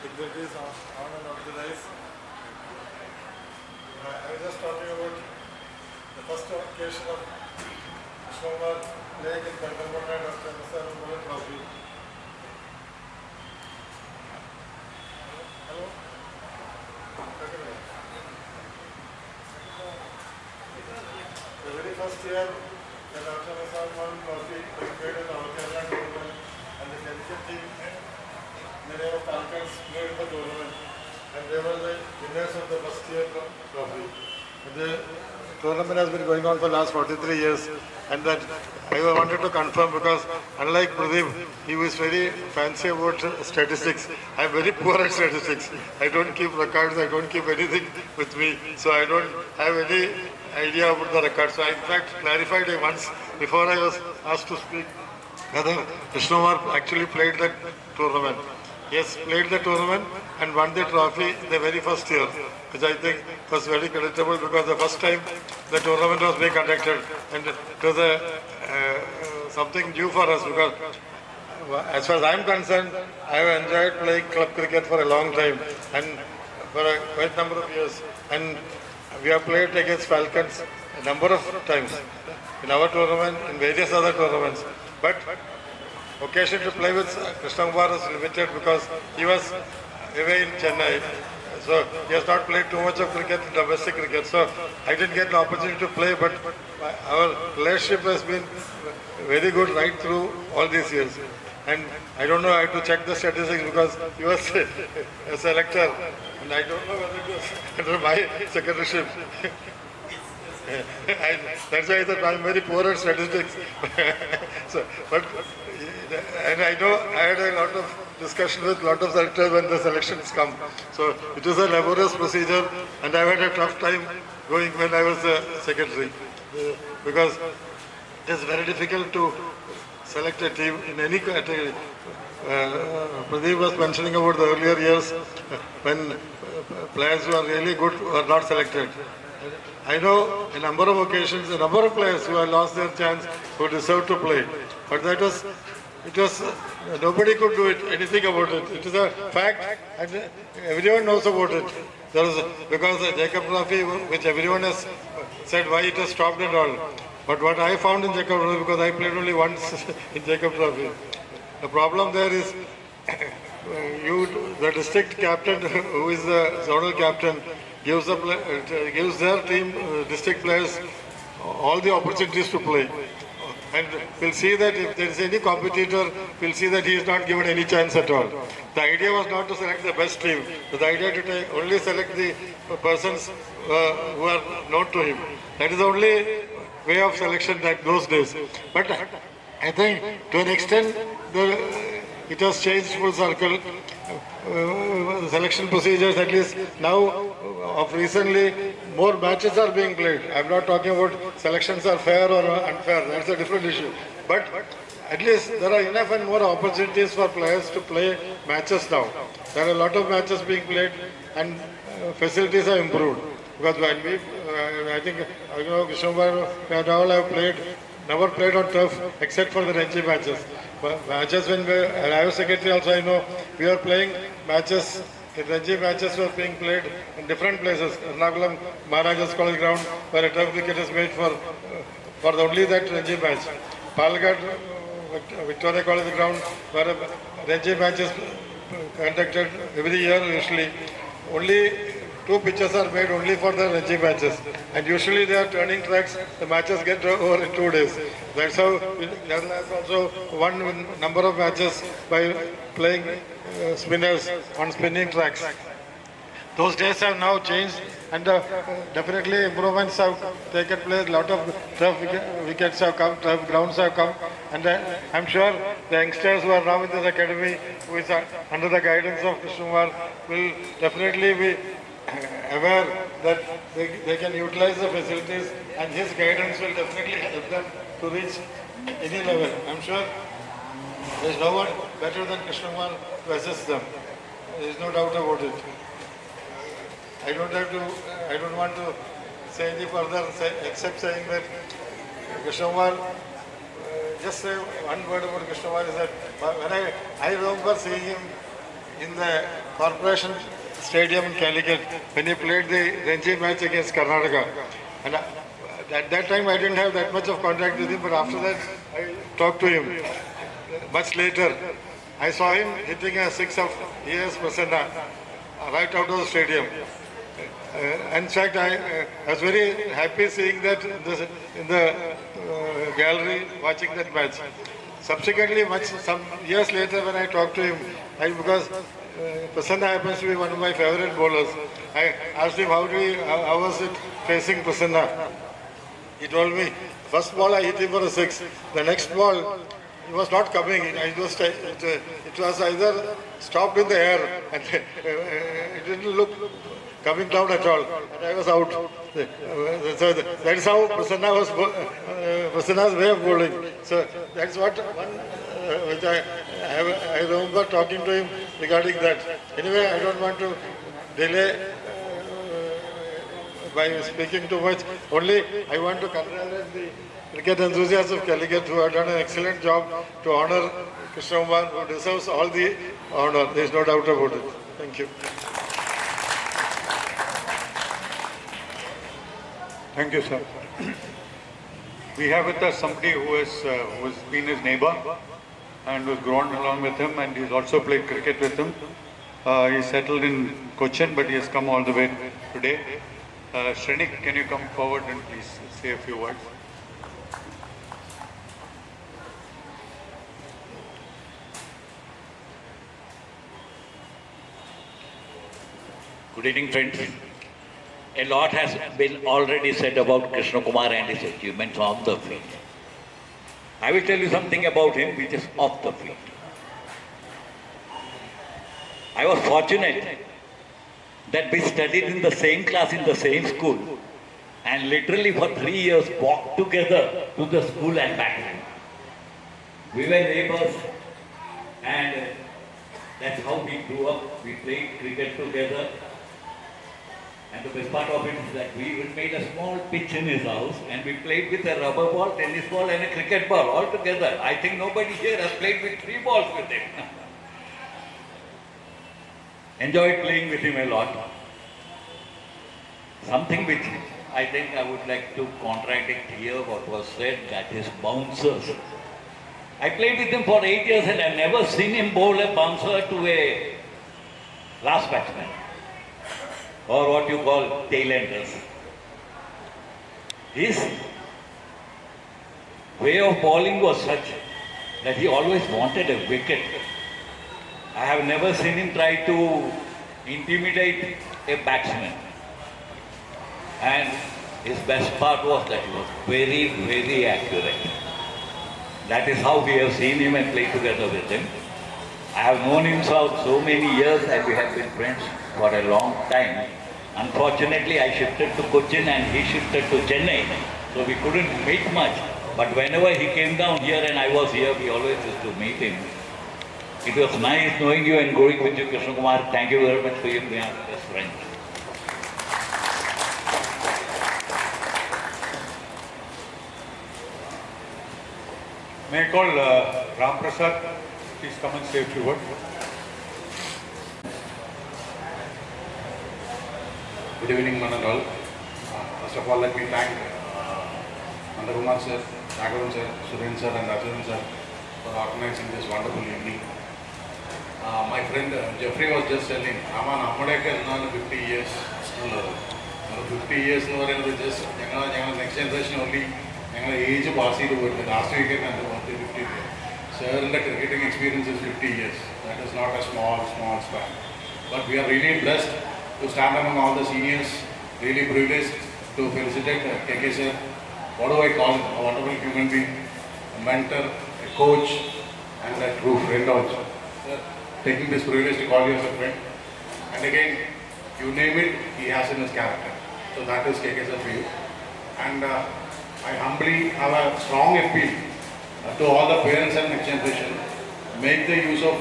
Dignitaries on and off the ice. I was just talking about the first occasion of Krishnakumar playing in Kalkutta after Ranji Trophy. Hello? The very first year that after Ranji Trophy, they played in our Kerala tournament, and the Connecticut team, the name of Falcons, played in the tournament, and they were the winners of the first year trophy. The tournament has been going on for the last 43 years, and that I wanted to confirm, because unlike Pradeep, he was very fancy about statistics. I am very poor at statistics. I don't keep records, I don't keep anything with me, so I don't have any idea about the records. So I in fact clarified it once before I was asked to speak whether Krishnakumar actually played that tournament. Yes, played the tournament and won the trophy the very first year, which I think was very creditable, because the first time the tournament was being conducted, and it was something new for us, because as far as I am concerned, I have enjoyed playing club cricket for a long time and for a quite number of years, and we have played against Falcons a number of times in our tournament, in various other tournaments, but occasion to play with Krishnakumar was limited because he was away in Chennai. So he has not played too much of cricket, domestic cricket. So I didn't get the opportunity to play, but our relationship has been very good right through all these years. And I don't know, I have to check the statistics, because he was a selector, and I don't know whether it was under my secretaryship. That's why I said I'm very poor at statistics. So, but and I know I had a lot of discussion with a lot of selectors when the selections come. So it is a laborious procedure, and I had a tough time going when I was the secretary, because it is very difficult to select a team in any category. Pradeep was mentioning about the earlier years when players who are really good were not selected. I know a number of occasions, a number of players who have lost their chance, who deserve to play. But that was, nobody could do anything about it. It is a fact, and everyone knows about it. There is, because the Jacob Trophy, which everyone has said why it has stopped and all. But what I found in Jacob Trophy, because I played only once in Jacob Trophy, the problem there is, the district captain, who is the zonal captain, gives their team, district players, all the opportunities to play. And we'll see that if there is any competitor, we'll see that he is not given any chance at all. The idea was not to select the best team, but the idea to only select the persons who are known to him. That is the only way of selection that those days. But I think to an extent, it has changed full circle. Selection procedures, at least now, of recently, more matches are being played. I'm not talking about selections are fair or unfair, that's a different issue. But at least there are enough and more opportunities for players to play matches now. There are a lot of matches being played, and facilities are improved. Because when we, I think, Krishnakumar and all have played, never played on turf except for the Ranji matches. But matches when I was secretary also, I know we are playing matches. The Ranji matches were being played in different places. Ernakulam Maharajas College ground, where a turf wicket is made for only that Ranji match. Palakkad Victoria College ground, where a Ranji match is conducted every year usually. Only 2 pitches are made only for the Ranji matches, and usually they are turning tracks. The matches get over in 2 days. That's how Kerala has also won number of matches by playing spinners on spinning tracks. Those days have now changed, and definitely improvements have taken place. A lot of turf wickets have come, turf grounds have come, and I'm sure the youngsters who are now in this academy, who is under the guidance of Krishnakumar, will definitely be aware that they can utilize the facilities, and his guidance will definitely help them to reach any level. I'm sure there is no one better than Krishnakumar to assist them. There is no doubt about it. I don't want to say any further except saying that Krishnakumar, just say one word about Krishnakumar is that when I remember seeing him in the Corporation Stadium in Calicut when he played the Ranji match against Karnataka. And at that time I didn't have that much of contact with him, but after that I talked to him. Much later, I saw him hitting a 6 of E.S. Prasanna right out of the stadium. In fact, I was very happy seeing that in the gallery watching that match. Subsequently, some years later when I talked to him, because Prasanna happens to be one of my favorite bowlers, I asked him how was it facing Prasanna. He told me, first ball I hit him for a 6, the next ball he was not coming, it was either stopped in the air and it didn't look coming down at all, and I was out. So that is how Prasanna's way of bowling. So that's what which I remember talking to him regarding that. Anyway, I don't want to delay by speaking too much. Only I want to congratulate the cricket enthusiasts of Calicut who have done an excellent job to honor Krishnakumar, who deserves all the honor. There is no doubt about it. Thank you. Thank you, sir. We have with us somebody who has been his neighbor and was grown along with him, and he's also played cricket with him. He's settled in Cochin, but he has come all the way today. Shrenik, can you come forward and please say a few words? Good evening, friends. A lot has been already said about Krishnakumar and his achievements on the field. I will tell you something about him which is off the field. I was fortunate that we studied in the same class in the same school and literally for 3 years walked together to the school and back. We were neighbors and that's how we grew up. We played cricket together. And the best part of it is that we made a small pitch in his house and we played with a rubber ball, tennis ball and a cricket ball all together. I think nobody here has played with 3 balls with him. Enjoyed playing with him a lot. Something which I think I would like to contradict here what was said, that is bouncers. I played with him for 8 years and I've never seen him bowl a bouncer to a last batsman, or what you call tailenders. His way of bowling was such that he always wanted a wicket. I have never seen him try to intimidate a batsman. And his best part was that he was very, very accurate. That is how we have seen him and played together with him. I have known him for so many years and we have been friends for a long time. Unfortunately, I shifted to Cochin and he shifted to Chennai, so we couldn't meet much. But whenever he came down here and I was here, we always used to meet him. It was nice knowing you and growing with you, Krishnakumar. Thank you very much for your best friend. May I call Ram Prasad? Please come and say a few words. Good evening, one and all. First of all, let me thank Nandakumar sir, Raghavan sir, Suren sir and Rajan sir for organizing this wonderful evening. My friend Jeffrey was just telling, Aman, Amadeka is 50 years. 50 years just next generation only age pass last weekend and 50 years. Sir, the cricketing experience is 50 years. That is not a small span. But we are really blessed to stand among all the seniors, really privileged to felicitate KK sir. What do I call him? A wonderful human being, a mentor, a coach, and a true friend also. Sir, taking this privilege to call you as a friend. And again, you name it, he has in his character. So that is KK sir for you. And I humbly have a strong appeal to all the parents and next generation. Make the use of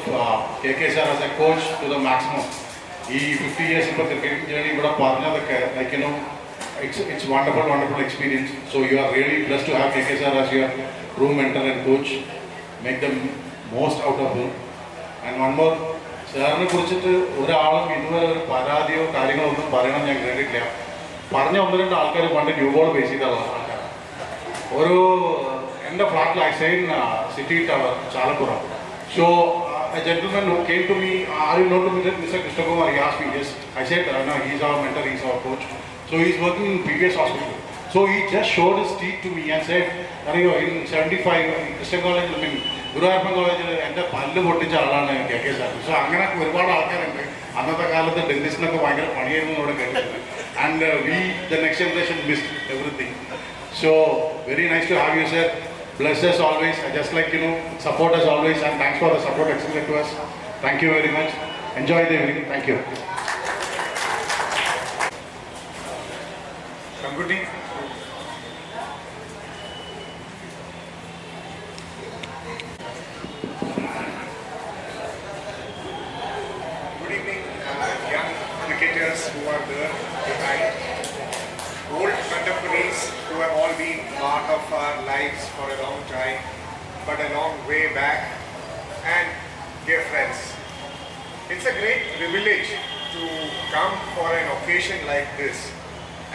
KK sir as a coach to the maximum. He 50 years in the cricketing journey, but like it's wonderful experience. So you are really blessed to have KK sir as your true mentor and coach. Make the most out of him. And one more, സാറിനെ കുറിച്ചിട്ട് ഒരാളും ഇതുവരെ ഒരു പരാതിയോ കാര്യങ്ങളോ ഒന്നും പറയണം ഞാൻ കേട്ടിട്ടില്ല. പറഞ്ഞ ഒന്ന് രണ്ട് ആൾക്കാർ പണ്ട് ന്യൂ ബോൾ ബേസ് ചെയ്തുള്ള ആൾക്കാരാണ്. ഒരു എൻ്റെ ഫ്ലാറ്റിൽ I stay in city tower Chalappuram. So a gentleman who came to me, are you known to Mr. Krishnakumar? He asked me, yes. I said, no, he's our mentor, he's our coach. So he's working in previous hospital. So he just showed his teeth to me and said, in 75, in Christian college, I mean, Guruvayurappan college, എൻ്റെ പല്ല് പൊട്ടിച്ച ആളാണ് KK sir. So അങ്ങനെ ഒരുപാട് ആൾക്കാരുണ്ട്. അന്നത്തെ കാലത്ത് ഡെന്റിസ്റ്റിനൊക്കെ ഭയങ്കര പണിയായിരുന്നു ഇവിടെ കേട്ടിട്ടുണ്ട്. And we, the next generation, missed everything. So very nice to have you, sir. Bless us always. I just like, support us always, and thanks for the support extended to us. Thank you very much. Enjoy the evening. Thank you. Good evening. Good evening, young cricketers who are there behind, old contemporaries who have all been part of our lives for a long time, but a long way back, and dear friends. It's a great privilege to come for an occasion like this,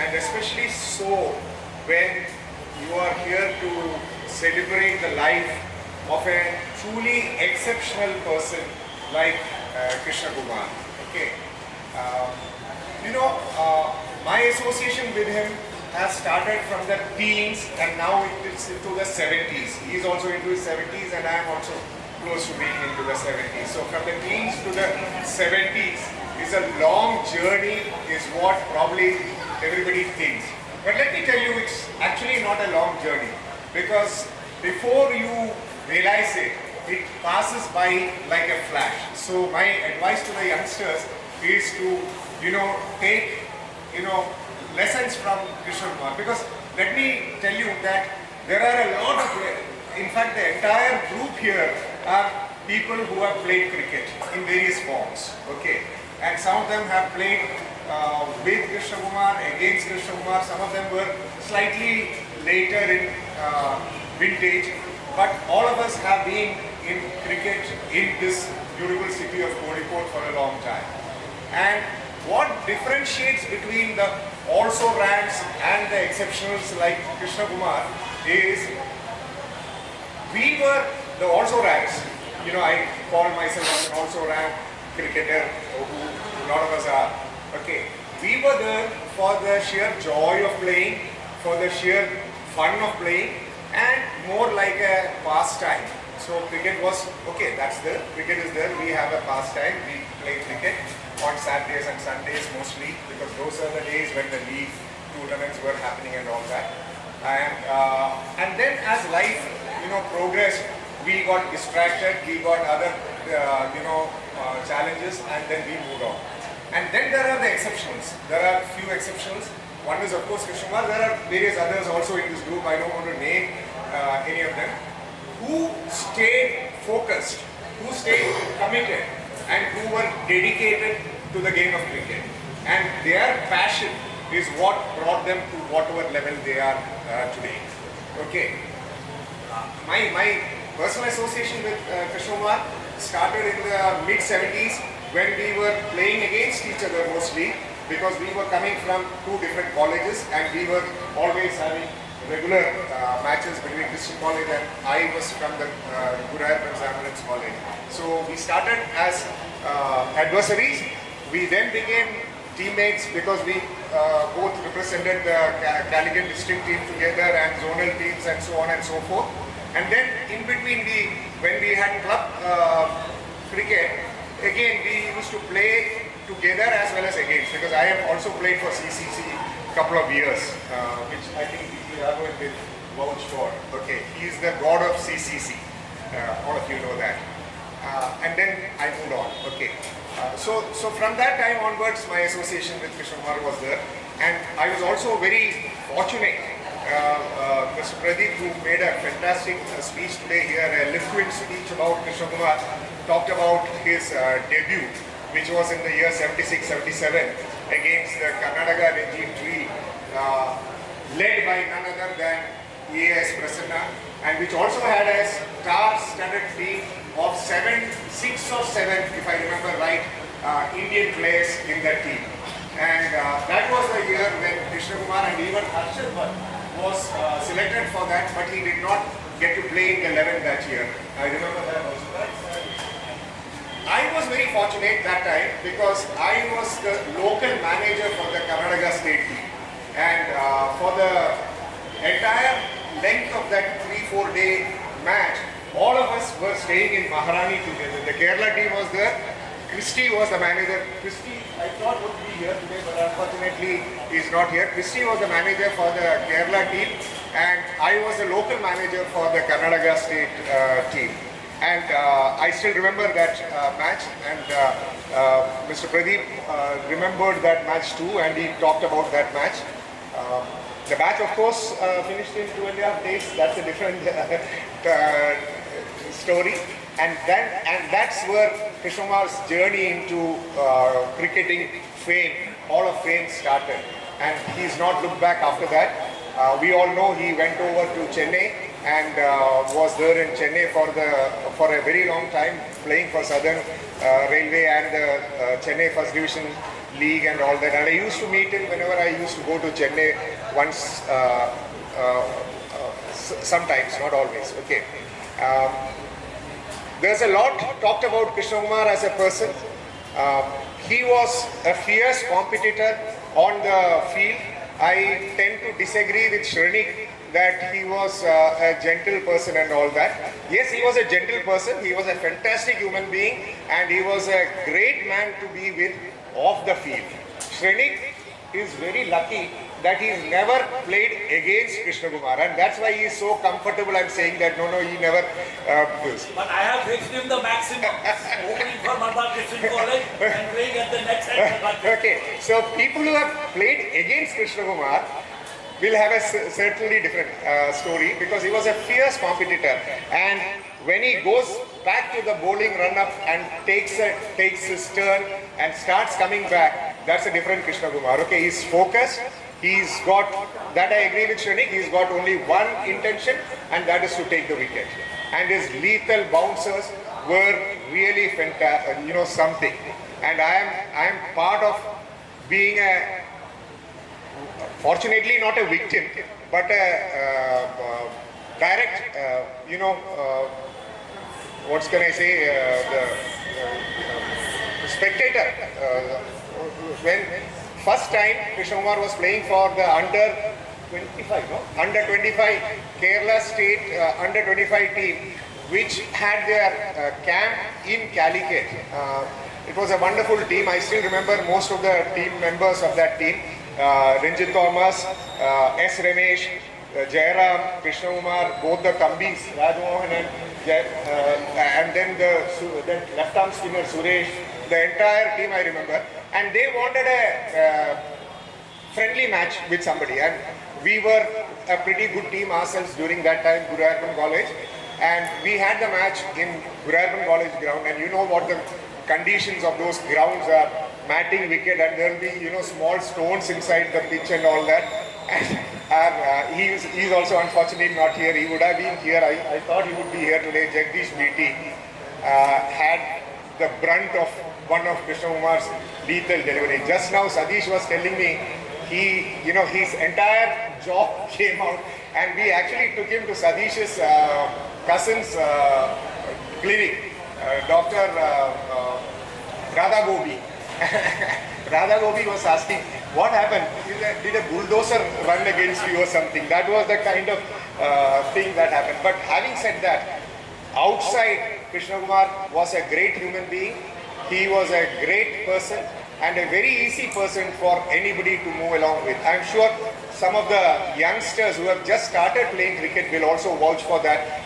and especially so when you are here to celebrate the life of a truly exceptional person like Krishnakumar. Okay. My association with him has started from the teens and now it's into the 70s. He's also into his 70s and I am also close to being into the 70s. So from the teens to the 70s is a long journey is what probably everybody thinks. But let me tell you, it's actually not a long journey because before you realize it, it passes by like a flash. So my advice to the youngsters is to, take, lessons from Krishnakumar, because let me tell you that there are a lot of, in fact the entire group here are people who have played cricket in various forms, okay, and some of them have played with Krishnakumar, against Krishnakumar, some of them were slightly later in vintage, but all of us have been in cricket in this beautiful city of Kozhikode for a long time. And what differentiates between the also ranks and the exceptionals like Krishnakumar is we were the also ranks. I call myself an also rank cricketer, who a lot of us are. Okay, we were there for the sheer joy of playing, for the sheer fun of playing, and more like a pastime. So cricket was, okay, that's there, cricket is there, we have a pastime, we play cricket on Saturdays and Sundays mostly, because those are the days when the league tournaments were happening and all that. And then as life, progressed, we got distracted, we got other, challenges, and then we moved on. And then there are the exceptions. There are few exceptions. One is of course Krishnakumar. There are various others also in this group. I don't want to name any of them. Who stayed focused, who stayed committed, and who were dedicated to the game of cricket. And their passion is what brought them to whatever level they are today. Okay. My personal association with Krishnakumar started in the mid 70s when we were playing against each other mostly, because we were coming from two different colleges and we were always having regular matches between Christian College, and I was from the Gurayappan Samarans College. So we started as adversaries. We then became teammates because we both represented the Calicut district team together and zonal teams and so on and so forth. And then in between, when we had club cricket, again we used to play together as well as against, because I have also played for CCC a couple of years, which I think Raghavan will vouch for. Okay, he is the god of CCC. All of you know that. And then I moved on. Okay. So from that time onwards, my association with Krishnakumar was there, and I was also very fortunate. Mr. Pradeep, who made a fantastic speech today here, a eloquent speech about Krishnakumar, talked about his debut, which was in the year 76-77 against the Karnataka Ranji Trophy, led by none other than E.A.S. Prasanna, and which also had a star-studded team of 6 or 7, if I remember right, Indian players in that team. And that was the year when Krishnakumar and even Harshad was selected for that, but he did not get to play in the 11 that year. I remember that also. I was very fortunate that time because I was the local manager for the Karnataka state team. And for the entire length of that 3-4 day match, all of us were staying in Maharani together. The Kerala team was there. Christy was the manager. Christy, I thought would be here today, but unfortunately is not here. Christy was the manager for the Kerala team, and I was the local manager for the Karnataka state team. And I still remember that match, and Mr. Pradeep remembered that match too, and he talked about that match. The match, of course, finished in 2.5 days. That's a different story. And that's where Krishnakumar's journey into cricketing fame, Hall of Fame started. And he's not looked back after that. We all know he went over to Chennai and was there in Chennai for a very long time, playing for Southern Railway and the Chennai First Division League and all that. And I used to meet him whenever I used to go to Chennai once, sometimes, not always. Okay. There's a lot talked about Krishnakumar as a person. He was a fierce competitor on the field. I tend to disagree with Shrenik that he was a gentle person and all that. Yes, he was a gentle person. He was a fantastic human being, and he was a great man to be with off the field. Shrenik is very lucky that he's never played against Krishnakumar, and that's why he's so comfortable and saying that no, he never does. But I have fixed him the maximum, opening for Madras Christian College and playing at the next end. Okay, so people who have played against Krishnakumar will have a certainly different story, because he was a fierce competitor, and when he goes back to the bowling run-up and takes his turn and starts coming back, that's a different Krishnakumar. Okay, he's focused. He's got, that I agree with Shrenik, he's got only one intention, and that is to take the wicket. And his lethal bouncers were really fantastic, something. And I am part of being fortunately not a victim, but a direct, what can I say, the spectator. When first time Krishnakumar was playing for the under 25 Kerala state under 25 team, which had their camp in Calicut. It was a wonderful team. I still remember most of the team members of that team. Ranji Thomas, S. Ramesh, Jairam, Krishnakumar, both the Kambis, Rajmohan and then the left arm spinner Suresh, the entire team I remember. And they wanted a friendly match with somebody, and we were a pretty good team ourselves during that time, Gurayappan College, and we had the match in Gurayappan College ground, and you know what the conditions of those grounds are, matting wicket, and there will be small stones inside the pitch and all that. And He is also unfortunately not here. He would have been here. I thought he would be here today. Jagdish BT had the brunt of one of Krishnakumar's lethal delivery. Just now Sadish was telling me his entire jaw came out, and we actually took him to Sadish's cousin's clinic, Dr. Radha Gobi. Radha Gobi was asking, what happened? Did a bulldozer run against you or something? That was the kind of thing that happened. But having said that, outside, Krishnakumar was a great human being. He was a great person and a very easy person for anybody to move along with. I'm sure some of the youngsters who have just started playing cricket will also vouch for that,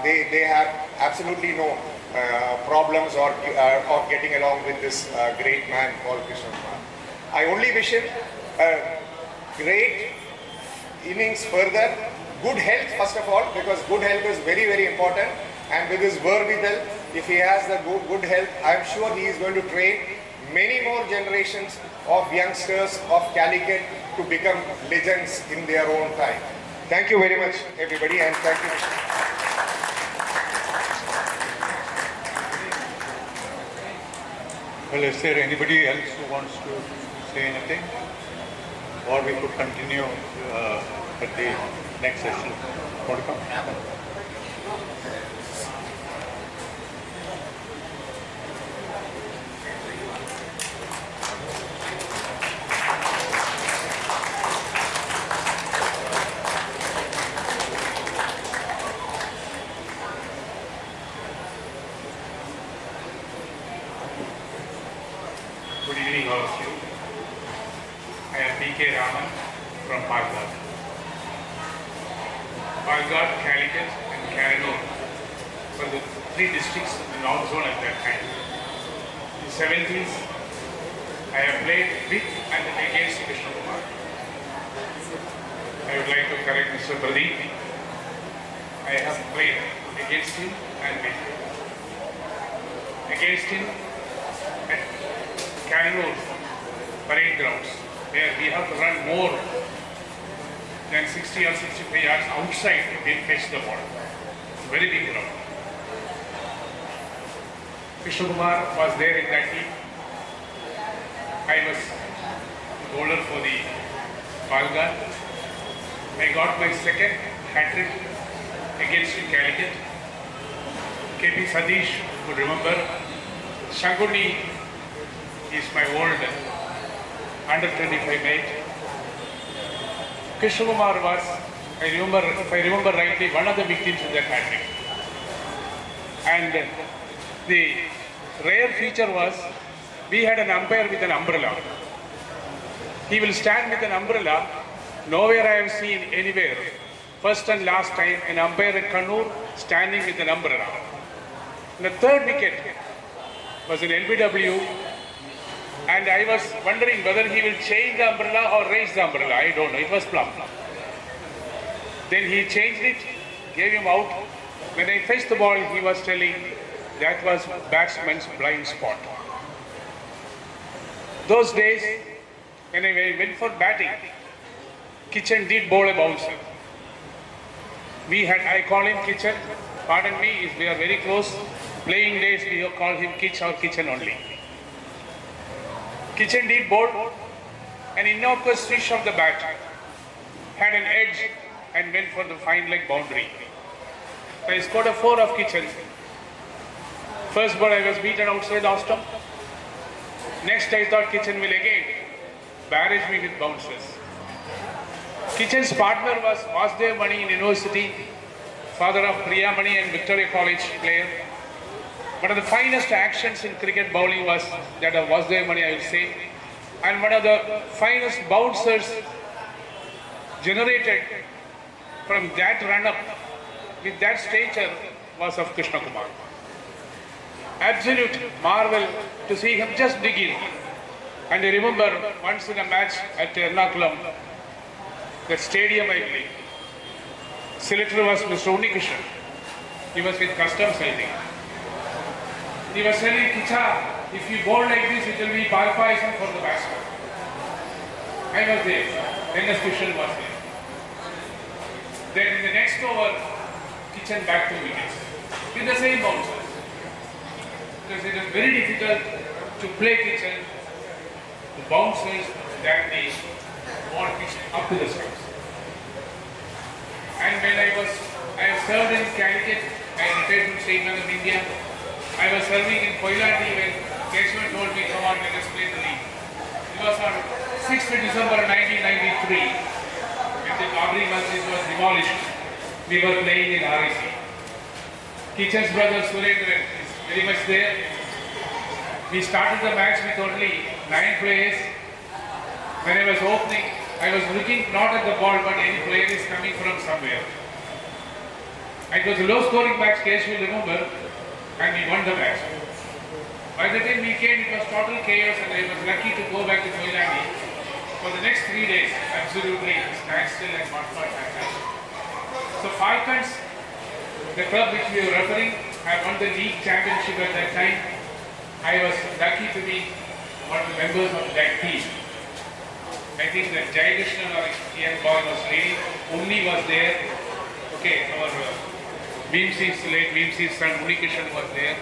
they have absolutely no problems or getting along with this great man called Krishnakumar. I only wish him a great innings further, good health first of all, because good health is very, very important, and with his wherewithal, if he has the good health, I'm sure he is going to train many more generations of youngsters of Calicut to become legends in their own time. Thank you very much everybody, and thank you. Well, is there anybody else who wants to say anything? Or we could continue at the next session. Want to come? Good evening, all of you. I am P.K. Raman from Falcons. Falcons, Calicut and Kannur were the three districts in the North Zone at that time. In the 70s, I have played with and against Krishnakumar. I would like to correct Mr. Pradeep. I have played against him and with him. Against him at Kannur parade grounds, where we have to run more than 60 or 65 yards outside to fetch the ball. It's a very big ground. Krishnakumar was there in that team. I was the bowler for the Falcons. I got my second hat-trick against Calicut. KP Sadish would remember. Shankuni is my old under 25 mate. Krishnakumar was, if I remember rightly, one of the victims of that hat-trick. And the rare feature was, we had an umpire with an umbrella. He will stand with an umbrella. Nowhere I have seen anywhere, first and last time, an umpire at Kannur standing with an umbrella. And the third wicket was an LBW, and I was wondering whether he will change the umbrella or raise the umbrella. I don't know. It was plump. Then he changed it, gave him out. When I fetched the ball, he was telling that was batsman's blind spot. Those days, when I went for batting, Kitchen did bowl a bouncer. I call him Kitchen. Pardon me, we are very close. Playing days, we call him Kitch or Kitchen only. Kitchen did bowl, an innocuous swish of the bat, had an edge and went for the fine leg boundary. So I scored a 4 of Kitchen. First ball I was beaten outside the stump. Next I thought Kitchen will again barrage me with bouncers. Kitchen's partner was Vasdev Mani in university, father of Priya Mani and Victoria College player. One of the finest actions in cricket bowling was that of Vasdev Mani, I will say. And one of the finest bouncers generated from that run-up with that stature was of Krishnakumar. Absolute marvel to see him just dig in. And I remember once in a match at Ernakulam, that stadium I believe, selector was Mr. Unnikrishnan. He was with Customs, I think. He was telling Kicha, if you bowl like this, it will be ball poison for the batsman. I was there. Then the Krishnan was there. Then in the next over, Kitchen back 2 wickets with the same bouncers. Because it is very difficult to play Kitchen, the bouncers than the ball pitched up to the stumps. And when I have served in Calicut, I retired from State Bank of India. I was serving in Koilandi when Keshwar told me, come on, let us play the league. It was on 6th December 1993, when the Babri Masjid was demolished. We were playing in RIC. Kitchen's brother Surendran is very much there. We started the match with only 9 players. When I was opening, I was looking not at the ball, but any player is coming from somewhere. It was a low-scoring match, Kesh will remember, and we won the match. By the time we came, it was total chaos, and I was lucky to go back to Koilandi. For the next 3 days, absolutely standstill and whatnot happened. So Falcons, the club which we were referring, had won the league championship at that time. I was lucky to be one of the members of that team. I think that Jai Krishna, our young boy, was leading. Unni was there. Okay, our Bhimsi's late Bhimsi's son Unikishan was there.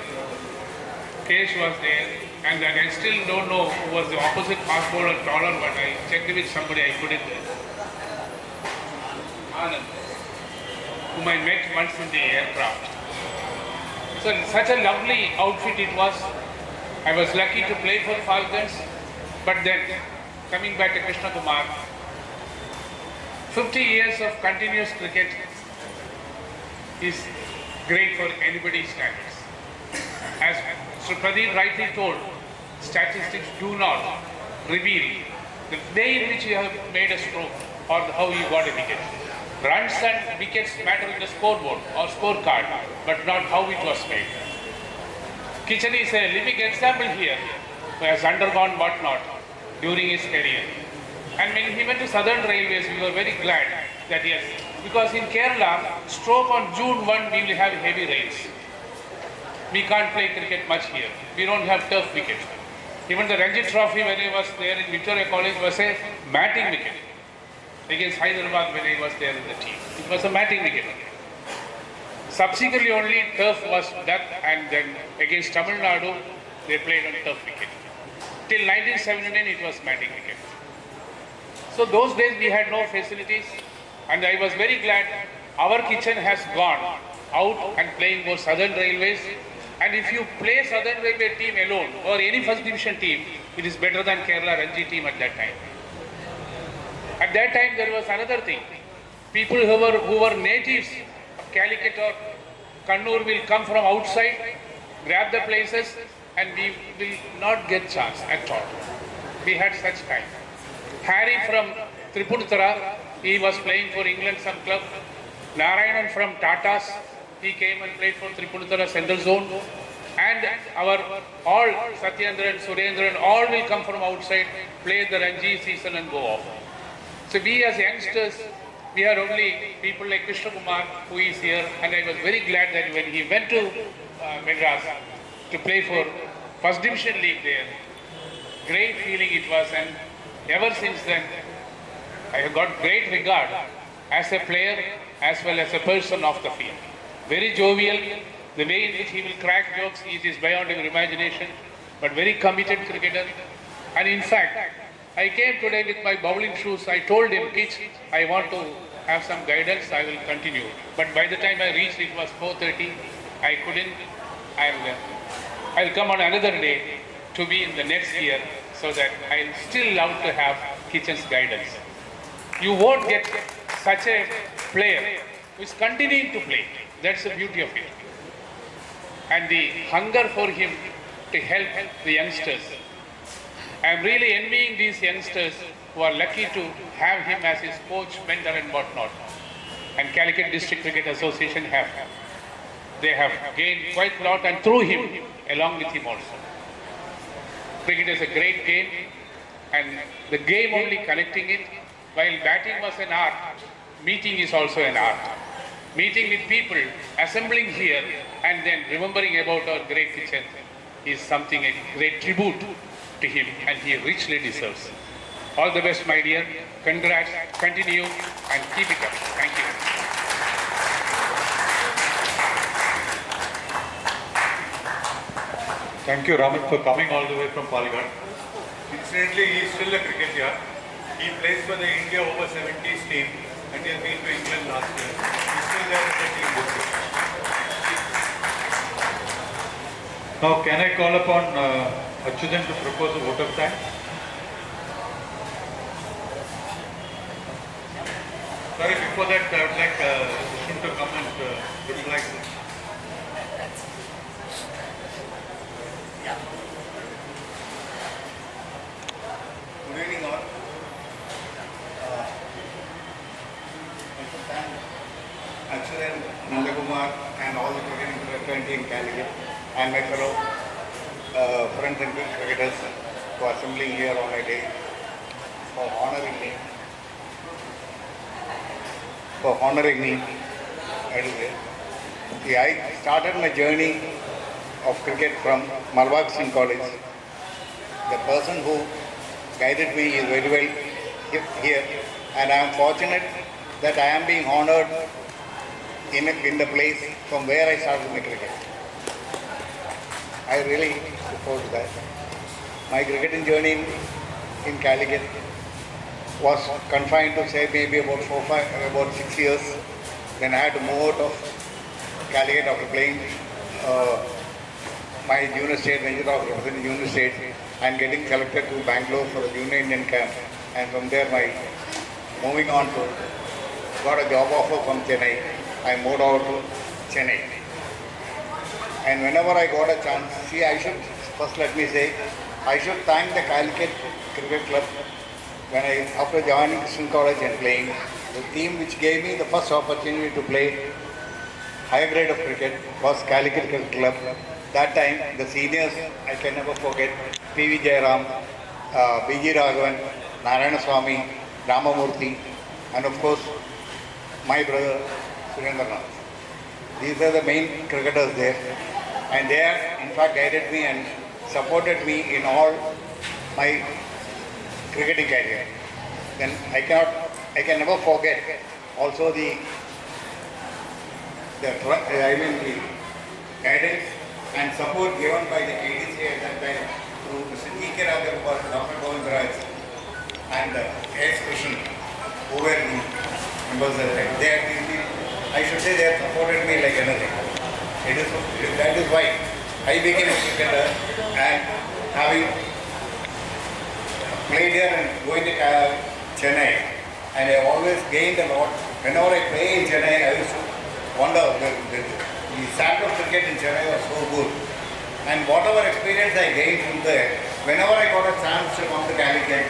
Kesh was there. And then I still don't know who was the opposite fast bowler taller, but I checked with somebody, I couldn't. Anand, whom I met once in the aircraft. So such a lovely outfit it was. I was lucky to play for Falcons, but then coming back to Krishnakumar, 50 years of continuous cricket is great for anybody's standards. As Mr. Pradeep rightly told, statistics do not reveal the way in which you have made a stroke or how you got a wicket. Runs and wickets matter in the scoreboard or scorecard, but not how it was made. Kitchen is a living example here, who has undergone whatnot during his career. And when he went to Southern Railways, we were very glad that yes, because in Kerala, stroke on June 1, we will have heavy rains. We can't play cricket much here. We don't have turf wicket. Even the Ranji Trophy when I was there in Victoria College was a matting wicket. Against Hyderabad when I was there in the team. It was a matting wicket. Subsequently only turf was done, and then against Tamil Nadu, they played on turf wicket. Till 1979 it was matting wicket. So those days we had no facilities, and I was very glad our Kitchen has gone out and playing for Southern Railways. And if you play Southern Railway team alone or any first division team, it is better than Kerala Ranji team at that time. At that time there was another thing. People who were natives of Calicut or Kannur will come from outside, grab the places, and we will not get chance at all. We had such time. Harry from Tripunithura, he was playing for England some club. Narayanan from Tatas, he came and played for Tripunithura Central Zone. And our all Satyendran, Surendran, all will come from outside, play the Ranji season and go off. So we as youngsters, we are only people like Krishnakumar who is here, and I was very glad that when he went to Madras to play for First Division League there, great feeling it was, and ever since then I have got great regard as a player as well as a person off the field. Very jovial, the way in which he will crack jokes, it is beyond your imagination, but very committed cricketer. And in fact, I came today with my bowling shoes. I told him, Kitch, I want to have some guidance, I will continue. But by the time I reached, it was 4:30. I couldn't. I'll come on another day to be in the next year, so that I'll still love to have Kitchen's guidance. You won't get such a player who is continuing to play. That's the beauty of it. And the hunger for him to help the youngsters. I'm really envying these youngsters who are lucky to have him as his coach, mentor and whatnot. And Calicut District Cricket Association they have gained quite a lot, and through him, along with him also. Cricket is a great game, and the game only connecting it, while batting was an art, meeting is also an art. Meeting with people, assembling here, and then remembering about our great Kitchen is something, a great tribute to him, and he richly deserves. All the best, my dear. Congrats, continue, and keep it up. Thank you. Thank you, Raman, for coming all the way from Polygon. Incidentally, he is still a cricketer. He plays for the India over 70s team and he has been to England last year. He's still there in the team this year. Now, can I call upon Achyutan to propose a vote of thanks? Sorry, before that, I would like Vishnu to come and reply. Good evening all. Achyutan, Nandakumar and all the cricketing fraternity in Calicut and my fellow friends and cricketers for assembling here on a day for honoring me. See, I started my journey of cricket from Malabar Singh College. The person who guided me is very well here, and I am fortunate that I am being honored in the place from where I started my cricket. I really look forward to that. My cricketing journey in Calicut was confined to say maybe about 6 years. Then I had to move out of Calicut after playing my junior state, Ranji Trophy representing junior state, and getting selected to Bangalore for the junior Indian camp. And from there, moving on to got a job offer from Chennai. I moved out to Chennai. And whenever I got a chance, see, I should first let me say, I should thank the Calicut Cricket Club. After joining Krishnakumar College and playing, the team which gave me the first opportunity to play higher grade of cricket was Calicut Cricket Club. That time, the seniors, I can never forget, P.V. Jayaram, B.G. Raghavan, Narayana Swamy, Ramamurthy, and of course, my brother, Surendranath. These are the main cricketers there. And they have, in fact, guided me and supported me in all my cricketing career. Then I can never forget also the guidance and support given by the KDC at that time to Mr. G.K. Raghavan, Dr. Govind Raj, and S. Krishnakumar, who were the members at that time. I should say they have supported me like anything. That is why I became a cricketer, and having played here and going to Chennai, and I always gained a lot. Whenever I play in Chennai, I used to wonder, the standard of cricket in Chennai was so good. And whatever experience I gained from there, whenever I got a chance to come to Calicut,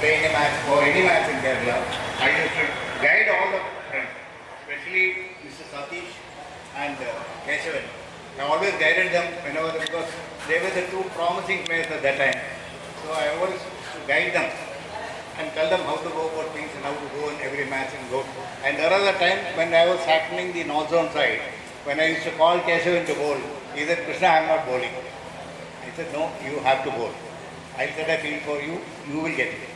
playing a match or any match in Kerala, I used to guide all the friends, especially Mr. Satish and Keshavan. I always guided them whenever, because they were the two promising players at that time. So I always guide them and tell them how to go about things and how to go in every match and go. And there was a time when I was happening the north zone side, when I used to call Keshavan to bowl, he said, Krishna, I am not bowling. I said, no, you have to bowl. I said, I feel for you, you will get it.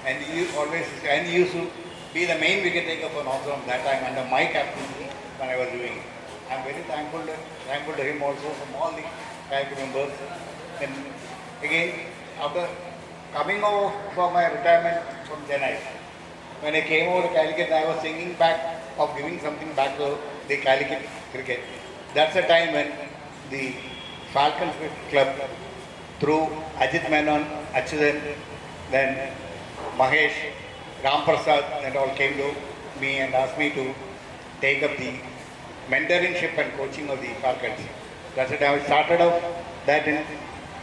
And he used to be the main wicket taker for north zone that time under my captaincy when I was doing it. I am very thankful to him also from all the CAC members. And again, after coming over for my retirement from Chennai, when I came over to Calicut, I was thinking back of giving something back to the Calicut cricket. That's the time when the Falcons Cricket Club, through Ajit Menon, Achyutan, then Mahesh, Ram Prasad, and all came to me and asked me to take up the mentoringship and coaching of the Falcons. That's the time I started off that in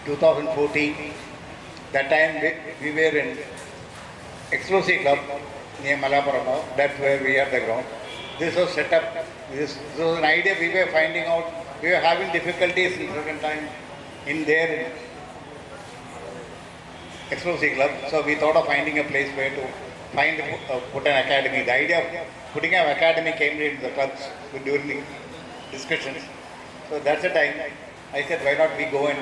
2014. That time we were in Exclusive Club near Malapuram. That's where we had the ground. This was set up. This was an idea we were finding out. We were having difficulties in certain time in there Exclusive Club. So we thought of finding a place where to put an academy. The idea of putting an academy came into the clubs during the discussions. So that's the time I said, why not we go and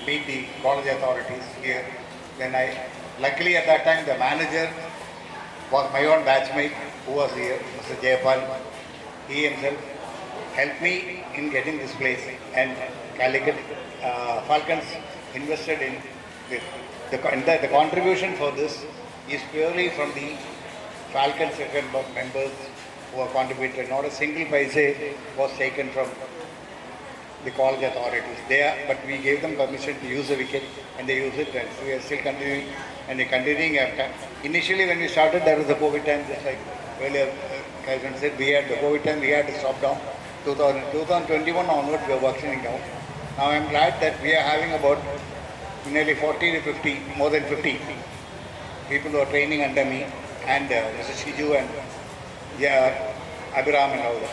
meet the college authorities here. Then luckily at that time the manager was my own batchmate who was here, Mr. Jayapal. He himself helped me in getting this place, and Calicut Falcons invested in this. The contribution for this is purely from the Falcons Cricket members who have contributed. Not a single paise was taken from the college authorities. But we gave them permission to use the wicket and they use it, and so we are still continuing and they're continuing after. Initially when we started there was the COVID time, just like earlier Kaisan said, we had the COVID time, we had to stop down. 2021 onwards we are working down. Now I am glad that we are having about nearly 40 to 50, more than 50 people who are training under me and Mr. Shiju and Abhiram and all that.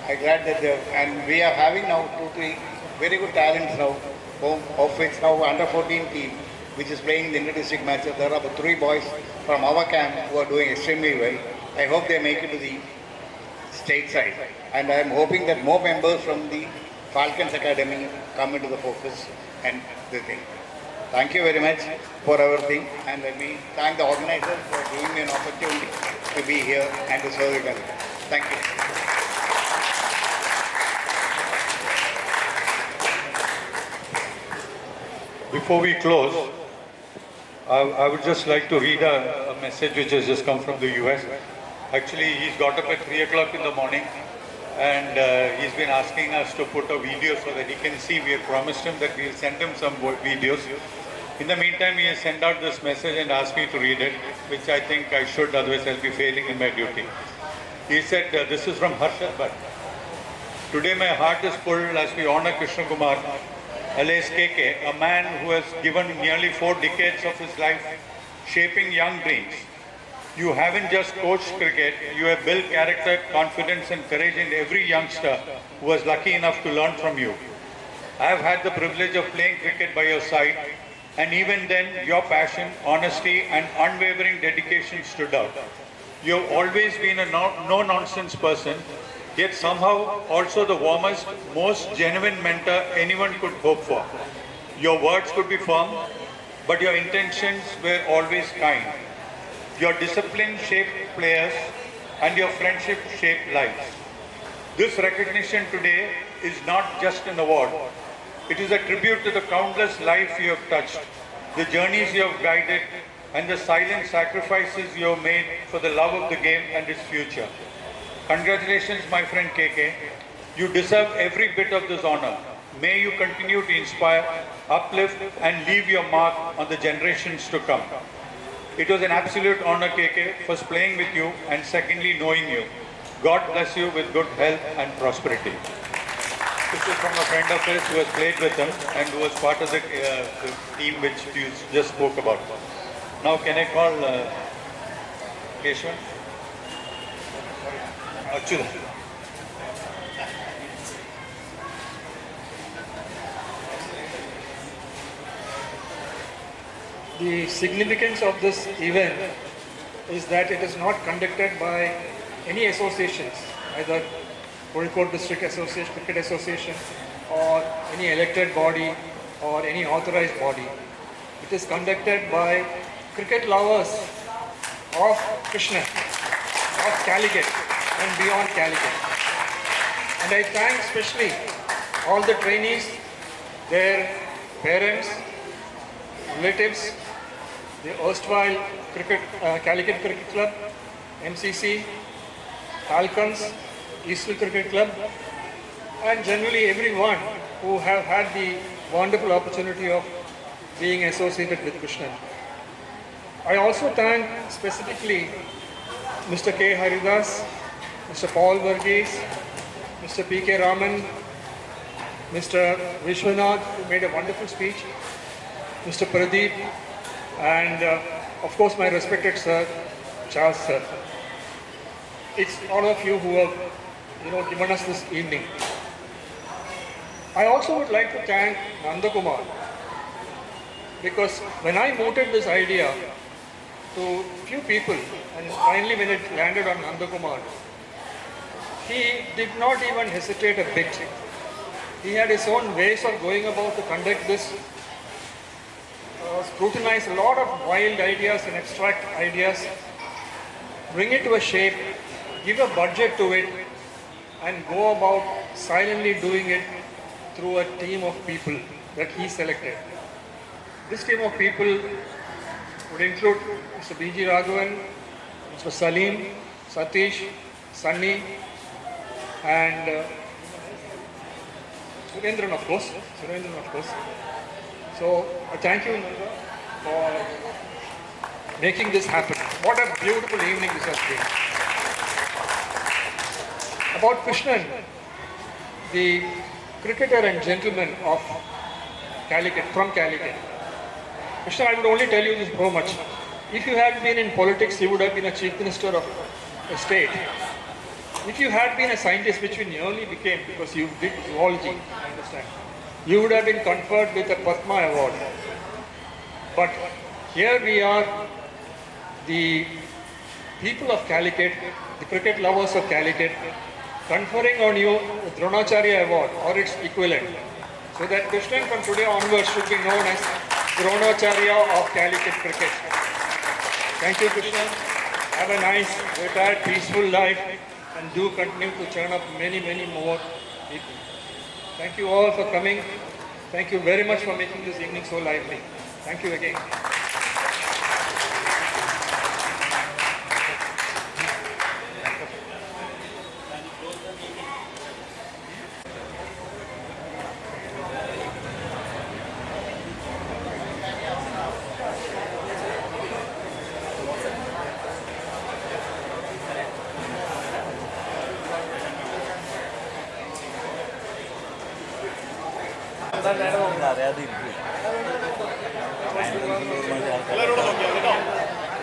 I'm glad that and we are having now 2-3 very good talents now, of which now under 14 team which is playing in the inter-district matches. There are about 3 boys from our camp who are doing extremely well. I hope they make it to the state side, and I am hoping that more members from the Falcons Academy come into the focus and the thing. Thank you very much for everything, and let me thank the organizers for giving me an opportunity to be here and to serve the country. Thank you. Before we close, I would just like to read a message which has just come from the US. Actually, he's got up at 3 o'clock in the morning and he's been asking us to put a video so that he can see. We have promised him that we'll send him some videos. In the meantime, he has sent out this message and asked me to read it, which I think I should, otherwise I'll be failing in my duty. He said, this is from Harshad Bhatt. Today my heart is full as we honor Krishnakumar, alias KK, a man who has given nearly 4 decades of his life shaping young brains. You haven't just coached cricket, you have built character, confidence and courage in every youngster who was lucky enough to learn from you. I have had the privilege of playing cricket by your side, and even then your passion, honesty and unwavering dedication stood out. You have always been a no-nonsense person, yet somehow also the warmest, most genuine mentor anyone could hope for. Your words could be firm, but your intentions were always kind. Your discipline shaped players and your friendship shaped lives. This recognition today is not just an award. It is a tribute to the countless lives you have touched, the journeys you have guided, and the silent sacrifices you have made for the love of the game and its future. Congratulations, my friend KK. You deserve every bit of this honor. May you continue to inspire, uplift, and leave your mark on the generations to come. It was an absolute honor, KK, first playing with you and secondly knowing you. God bless you with good health and prosperity. This is from a friend of his who has played with him and who was part of the team which you just spoke about. Now can I call Keshwan? Achyuta. The significance of this event is that it is not conducted by any associations, either Kozhikode District Association, Cricket Association, or any elected body or any authorized body. It is conducted by cricket lovers of Krishna, of Calicut and beyond Calicut. And I thank especially all the trainees, their parents, relatives, the erstwhile Calicut Cricket Club, MCC, Falcons, Eastern Cricket Club, and generally everyone who have had the wonderful opportunity of being associated with Krishna. I also thank specifically Mr. K. Haridas, Mr. Paul Varghese, Mr. P.K. Raman, Mr. Vishwanath, who made a wonderful speech, Mr. Pradeep, and of course my respected sir, Charles sir. It's all of you who have given us this evening. I also would like to thank Nandakumar, because when I mooted this idea to few people and finally when it landed on Nandakumar, he did not even hesitate a bit. He had his own ways of going about to conduct this, scrutinize a lot of wild ideas and abstract ideas, bring it to a shape, give a budget to it, and go about silently doing it through a team of people. that he selected. This team of people would include Mr. B.G. Raghavan, Mr. Salim, Satish, Sunny, and Surendran, of course. So I thank you, Nanda, for making this happen. What a beautiful evening this has been. About Krishnan, the cricketer and gentleman of Calicut, from Calicut. Krishnan, I would only tell you this so much. If you had been in politics, you would have been a chief minister of a state. If you had been a scientist, which you nearly became because you did zoology, I understand, you would have been conferred with a Padma award. But here we are, the people of Calicut, the cricket lovers of Calicut, conferring on you the Dronacharya award or its equivalent. So that Krishnan from today onwards should be known as Dronacharya of Calicut cricket. Thank you, Krishnan. Have a nice, retired, peaceful life, and do continue to churn up many, many more people. Thank you all for coming. Thank you very much for making this evening so lively. Thank you again.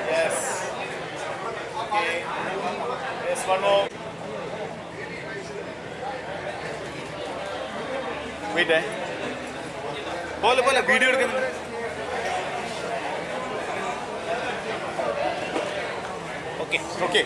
Yes. Okay. Yes, one more. Wait, बोले video Okay.